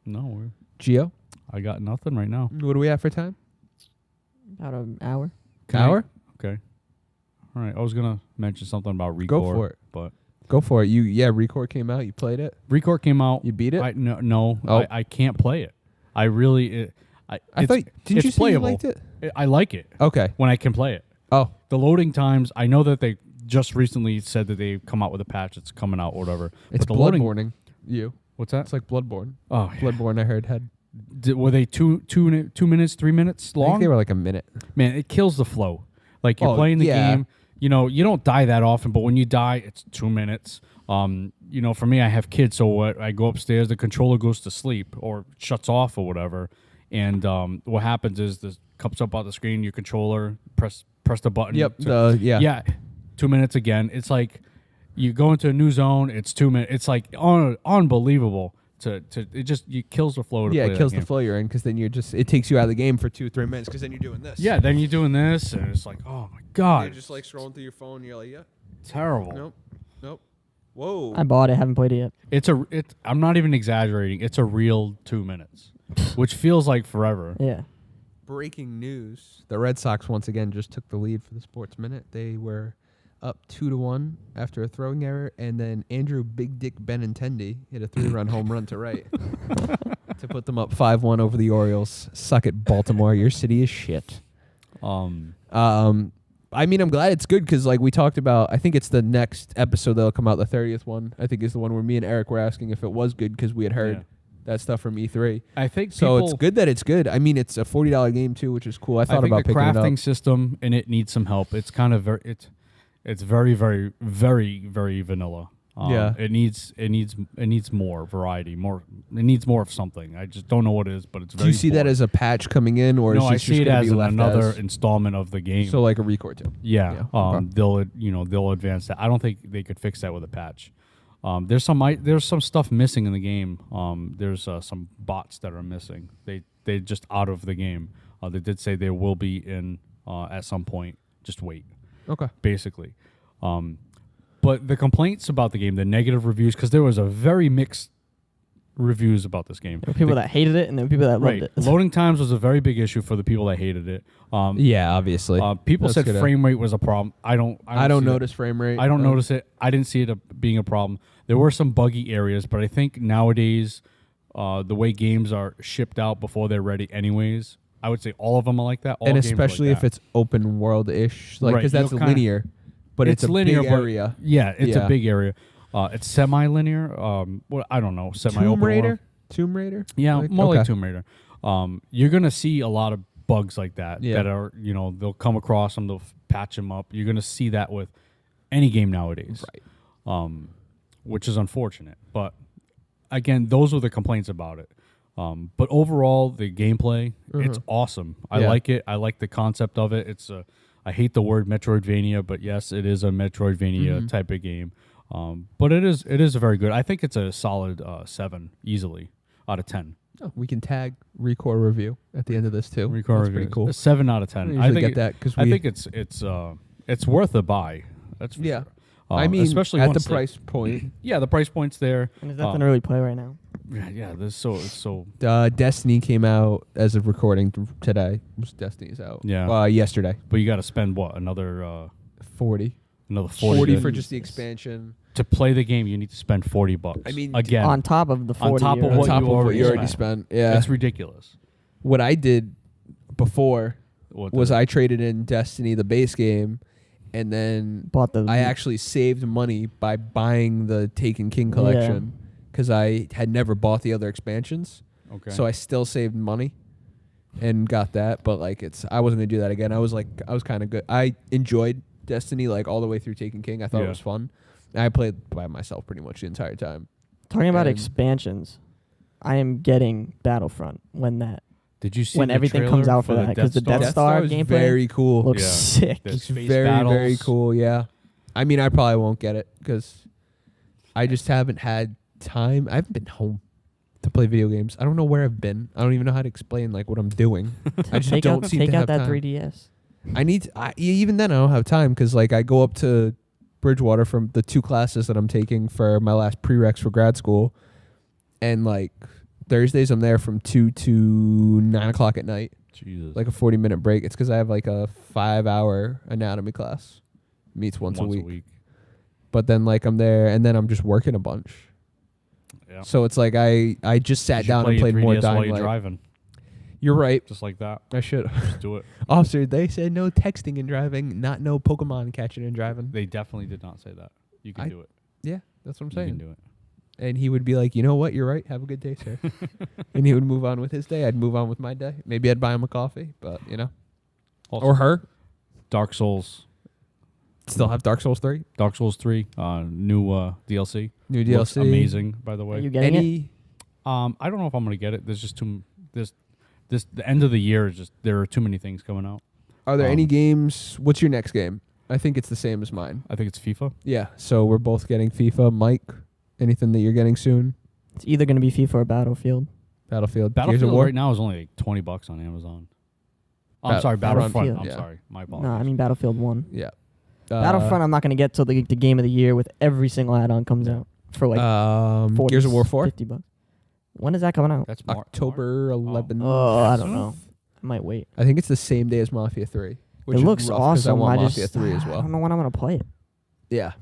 Speaker 2: No,
Speaker 1: Gio,
Speaker 2: I got nothing right now.
Speaker 1: what do we have for time?
Speaker 3: About an hour.
Speaker 1: Hour?
Speaker 2: Okay. All right. I was gonna mention something about Recore.
Speaker 1: Go for it.
Speaker 2: But
Speaker 1: Go for it. Recore came out. You played it.
Speaker 2: Recore came out.
Speaker 1: You beat it.
Speaker 2: No.
Speaker 1: Oh.
Speaker 2: I can't play it. I really.
Speaker 1: I thought. Didn't you say
Speaker 2: playable.
Speaker 1: you liked it?
Speaker 2: I like it
Speaker 1: Okay.
Speaker 2: when I can play it.
Speaker 1: Oh,
Speaker 2: The loading times. I know that they just recently said that they've come out with a patch that's coming out or whatever.
Speaker 1: it's
Speaker 2: but the loading.
Speaker 1: Bloodborne. You.
Speaker 2: What's that?
Speaker 1: It's like Bloodborne.
Speaker 2: Oh, yeah.
Speaker 1: Bloodborne. I heard had.
Speaker 2: Were they 2 minutes, 3 minutes
Speaker 1: I think
Speaker 2: long?
Speaker 1: they were like a minute.
Speaker 2: Man, it kills the flow. Like you're
Speaker 1: Oh,
Speaker 2: playing the
Speaker 1: yeah.
Speaker 2: game, you know, you don't die that often, but when you die, it's 2 minutes. You know, for me, I have kids, so what? I go upstairs, the controller goes to sleep or shuts off or whatever, and what happens is this comes up on the screen, your controller, press the button.
Speaker 1: Yep.
Speaker 2: Yeah. 2 minutes again. It's like you go into a new zone. It's 2 minutes. It's like unbelievable. It kills the flow. To
Speaker 1: Yeah,
Speaker 2: play
Speaker 1: it
Speaker 2: that
Speaker 1: kills the
Speaker 2: game.
Speaker 1: flow you're in because then it takes you out of the game for 2-3 minutes because then you're doing this.
Speaker 2: Yeah, then you're doing this, and it's like, oh my god,
Speaker 1: You're just like scrolling through your phone. And you're like, yeah,
Speaker 2: terrible.
Speaker 1: nope. Whoa.
Speaker 3: I bought it. Haven't played it yet.
Speaker 2: I'm not even exaggerating. It's a real 2 minutes, which feels like forever.
Speaker 3: Yeah.
Speaker 1: Breaking news: the Red Sox once again just took the lead for the Sports Minute. They were up 2-1 after a throwing error, and then Andrew Big Dick Benintendi hit a 3-run home run to right to put them up 5-1 over the Orioles. Suck it, Baltimore. Your city is shit. I mean, I'm glad it's good because, like we talked about, I think it's the next episode that'll come out, the 30th one. I think is the one where me and Eric were asking if it was good because we had heard that stuff from E3.
Speaker 2: I think
Speaker 1: so. It's good that it's good. I mean, it's a $40 game too, which is cool. I thought about
Speaker 2: the
Speaker 1: picking it up.
Speaker 2: crafting system in it needs some help. It's kind of it's very, very, very, very vanilla.
Speaker 1: Yeah.
Speaker 2: It needs more variety. It needs more of something. I just don't know what it is, but it's very.
Speaker 1: Do you see that
Speaker 2: boring.
Speaker 1: as a patch coming in, or
Speaker 2: No,
Speaker 1: is
Speaker 2: I
Speaker 1: this
Speaker 2: see
Speaker 1: just
Speaker 2: it
Speaker 1: gonna
Speaker 2: as
Speaker 1: be left
Speaker 2: another
Speaker 1: as,
Speaker 2: installment of the game.
Speaker 1: so like a Recore 2?
Speaker 2: Yeah.
Speaker 1: Okay.
Speaker 2: They'll advance that. I don't think they could fix that with a patch. There's some stuff missing in the game. There's some bots that are missing. They just out of the game. They did say they will be in at some point. Just wait.
Speaker 1: Okay.
Speaker 2: Basically. But the complaints about the game, the negative reviews, because there was a very mixed reviews about this game.
Speaker 3: There were people that hated it, and there were people that loved it.
Speaker 2: Loading times was a very big issue for the people that hated it.
Speaker 1: Yeah, obviously.
Speaker 2: People
Speaker 1: That's
Speaker 2: said
Speaker 1: gonna-
Speaker 2: frame rate was a problem. I don't see
Speaker 1: notice frame rate.
Speaker 2: I don't notice it. I didn't see it being a problem. There were some buggy areas, but I think nowadays, the way games are shipped out before they're ready, anyways, I would say all of them are like that. All
Speaker 1: And
Speaker 2: games are like
Speaker 1: especially if
Speaker 2: that.
Speaker 1: it's open world ish, like
Speaker 2: Right,
Speaker 1: because that's
Speaker 2: you'll kinda-
Speaker 1: linear, but it's a
Speaker 2: linear,
Speaker 1: big
Speaker 2: but
Speaker 1: area.
Speaker 2: Yeah, it's
Speaker 1: Yeah.
Speaker 2: a big area. It's semi-linear. I don't know, semi-open world.
Speaker 1: Tomb Raider.
Speaker 2: Yeah,
Speaker 1: Like,
Speaker 2: more like
Speaker 1: okay.
Speaker 2: Tomb Raider. You're gonna see a lot of bugs like that
Speaker 1: Yeah.
Speaker 2: that are they'll come across them, they'll patch them up. You're gonna see that with any game nowadays,
Speaker 1: Right.
Speaker 2: Which is unfortunate. But again, those were the complaints about it. But overall, the gameplay, it's awesome. I
Speaker 1: Yeah.
Speaker 2: like it. I like the concept of it. I hate the word Metroidvania, but yes, it is a Metroidvania type of game. But it is a very good. I think it's a solid 7 easily out of 10.
Speaker 1: Oh, we can tag Recore review at the end of this too.
Speaker 2: Record
Speaker 1: That's
Speaker 2: review.
Speaker 1: pretty cool.
Speaker 2: A 7 out of 10.
Speaker 1: I usually
Speaker 2: I think
Speaker 1: get that because
Speaker 2: I think it's worth a buy. That's for
Speaker 1: yeah.
Speaker 2: sure.
Speaker 1: I mean,
Speaker 2: especially
Speaker 1: at the
Speaker 2: once
Speaker 1: price point,
Speaker 2: yeah, the price point's there.
Speaker 3: And there's nothing to really play right now.
Speaker 2: Yeah, there's so
Speaker 1: Destiny came out as of recording today. Destiny's out.
Speaker 2: Yeah.
Speaker 1: Yesterday.
Speaker 2: but you got to spend what another
Speaker 1: 40.
Speaker 2: 40
Speaker 1: for just the expansion.
Speaker 2: to play the game. You need to spend $40.
Speaker 1: I mean,
Speaker 2: again,
Speaker 3: On top of the 40.
Speaker 2: top of
Speaker 3: you're
Speaker 2: what
Speaker 1: On top
Speaker 2: you
Speaker 1: of what
Speaker 2: already
Speaker 1: you already
Speaker 2: spent.
Speaker 1: spent. Yeah.
Speaker 2: it's ridiculous.
Speaker 1: What I did before
Speaker 2: What
Speaker 1: was
Speaker 2: the-
Speaker 1: I traded in Destiny, the base game, and then
Speaker 3: bought the.
Speaker 1: I actually saved money by buying the Taken King collection because I had never bought the other expansions.
Speaker 2: okay.
Speaker 1: So I still saved money. and got that. But like I wasn't gonna do that again. I was kind of good. I enjoyed Destiny like all the way through Taken King. I thought it was fun. And I played by myself pretty much the entire time.
Speaker 3: Talking about expansions, I am getting Battlefront
Speaker 2: Did you see
Speaker 3: when everything comes out for that? Because the Death Star
Speaker 1: is
Speaker 3: gameplay
Speaker 1: very cool.
Speaker 3: looks sick.
Speaker 2: The
Speaker 1: It's
Speaker 2: space
Speaker 1: very
Speaker 2: battles.
Speaker 1: very cool. Yeah, I mean I probably won't get it because I just haven't had time. I haven't been home to play video games. I don't know where I've been. I don't even know how to explain like what I'm doing. I just don't seem
Speaker 3: take
Speaker 1: to
Speaker 3: out
Speaker 1: have
Speaker 3: that
Speaker 1: time.
Speaker 3: 3DS.
Speaker 1: I need to, even then I don't have time because like I go up to Bridgewater from the 2 classes that I'm taking for my last prereqs for grad school, and like Thursdays I'm there from 2 to 9 o'clock at night.
Speaker 2: Jesus.
Speaker 1: Like a 40-minute break. It's because I have like a 5-hour anatomy class. Meets once a week. But then like I'm there and then I'm just working a bunch.
Speaker 2: Yeah.
Speaker 1: So it's like I just sat down and played more Dying Light.
Speaker 2: Driving.
Speaker 1: You're right.
Speaker 2: Just like that.
Speaker 1: I should.
Speaker 2: Just do it.
Speaker 1: Officer, they said no texting and driving, not no Pokemon catching and driving.
Speaker 2: They definitely did not say that. You can do it.
Speaker 1: Yeah, that's what I'm
Speaker 2: You
Speaker 1: saying.
Speaker 2: can do it.
Speaker 1: And he would be like, you know what? You're right. Have a good day, sir. And he would move on with his day. I'd move on with my day. Maybe I'd buy him a coffee, but you know.
Speaker 2: Also,
Speaker 1: or her.
Speaker 2: Dark Souls.
Speaker 1: Still have Dark Souls 3.
Speaker 2: Dark Souls 3. New DLC.
Speaker 1: New
Speaker 2: Looks
Speaker 1: DLC.
Speaker 2: amazing, by the
Speaker 3: Are
Speaker 2: way.
Speaker 3: you getting it?
Speaker 2: I don't know if I'm gonna get it. There's just the end of the year is just there are too many things coming out.
Speaker 1: Are there any games? What's your next game? I think it's the same as mine.
Speaker 2: I think it's FIFA.
Speaker 1: Yeah. So we're both getting FIFA. Mike, anything that you're getting soon?
Speaker 3: It's either going to be FIFA or Battlefield.
Speaker 1: Battlefield. Gears of
Speaker 2: Battlefield
Speaker 1: War?
Speaker 2: right now is only like $20 on Amazon. Oh, I'm sorry, Battlefront. I'm sorry, my apologies.
Speaker 3: No, I mean Battlefield 1.
Speaker 1: Yeah.
Speaker 3: Battlefront I'm not going to get till the game of the year with every single add-on comes out for like 40,
Speaker 1: Gears of War 4?
Speaker 3: $50. When is that coming out?
Speaker 2: That's
Speaker 1: October 11th.
Speaker 3: Oh, I don't know. I might wait.
Speaker 1: I think it's the same day as Mafia 3. Which
Speaker 3: It
Speaker 1: is
Speaker 3: looks
Speaker 1: rough 'cause
Speaker 3: awesome.
Speaker 1: I want
Speaker 3: I
Speaker 1: Mafia
Speaker 3: just
Speaker 1: 3 as
Speaker 3: I
Speaker 1: well.
Speaker 3: don't know when I'm going to play it.
Speaker 1: Yeah.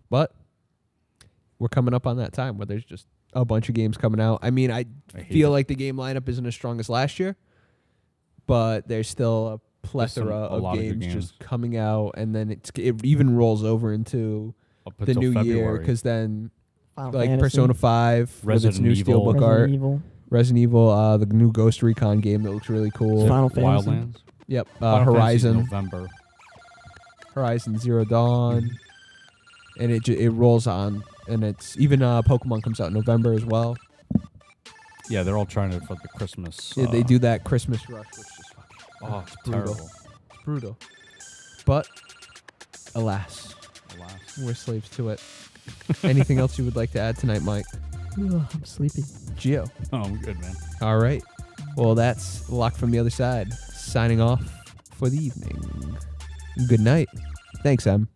Speaker 1: But we're coming up on that time where there's just a bunch of games coming out. I mean, I feel like the game lineup isn't as strong as last year, but there's still a plethora of games just coming out, and then it even rolls over into the new year because then
Speaker 3: Final
Speaker 1: like
Speaker 3: Fantasy,
Speaker 1: Persona 5 with its new
Speaker 2: Evil.
Speaker 1: Steelbook art,
Speaker 3: Resident Evil.
Speaker 1: the new Ghost Recon game that looks really cool.
Speaker 3: Final Fantasy.
Speaker 2: Wildlands.
Speaker 1: Yep,
Speaker 2: Final
Speaker 1: Horizon.
Speaker 2: Fantasy's November.
Speaker 1: Horizon Zero Dawn, and it rolls on, and it's even Pokemon comes out in November as well.
Speaker 2: Yeah, they're all trying to for the Christmas.
Speaker 1: Yeah, they do that Christmas rush, which is fucking
Speaker 2: It's
Speaker 1: brutal.
Speaker 2: terrible.
Speaker 1: It's brutal. But alas,
Speaker 2: Alas.
Speaker 1: we're slaves to it. Anything else you would like to add tonight, Mike?
Speaker 3: Ugh, I'm sleepy.
Speaker 1: Gio.
Speaker 2: Oh, I'm good, man.
Speaker 1: All right. Well, that's Locked from the Other Side, signing off for the evening. Good night. Thanks, Em.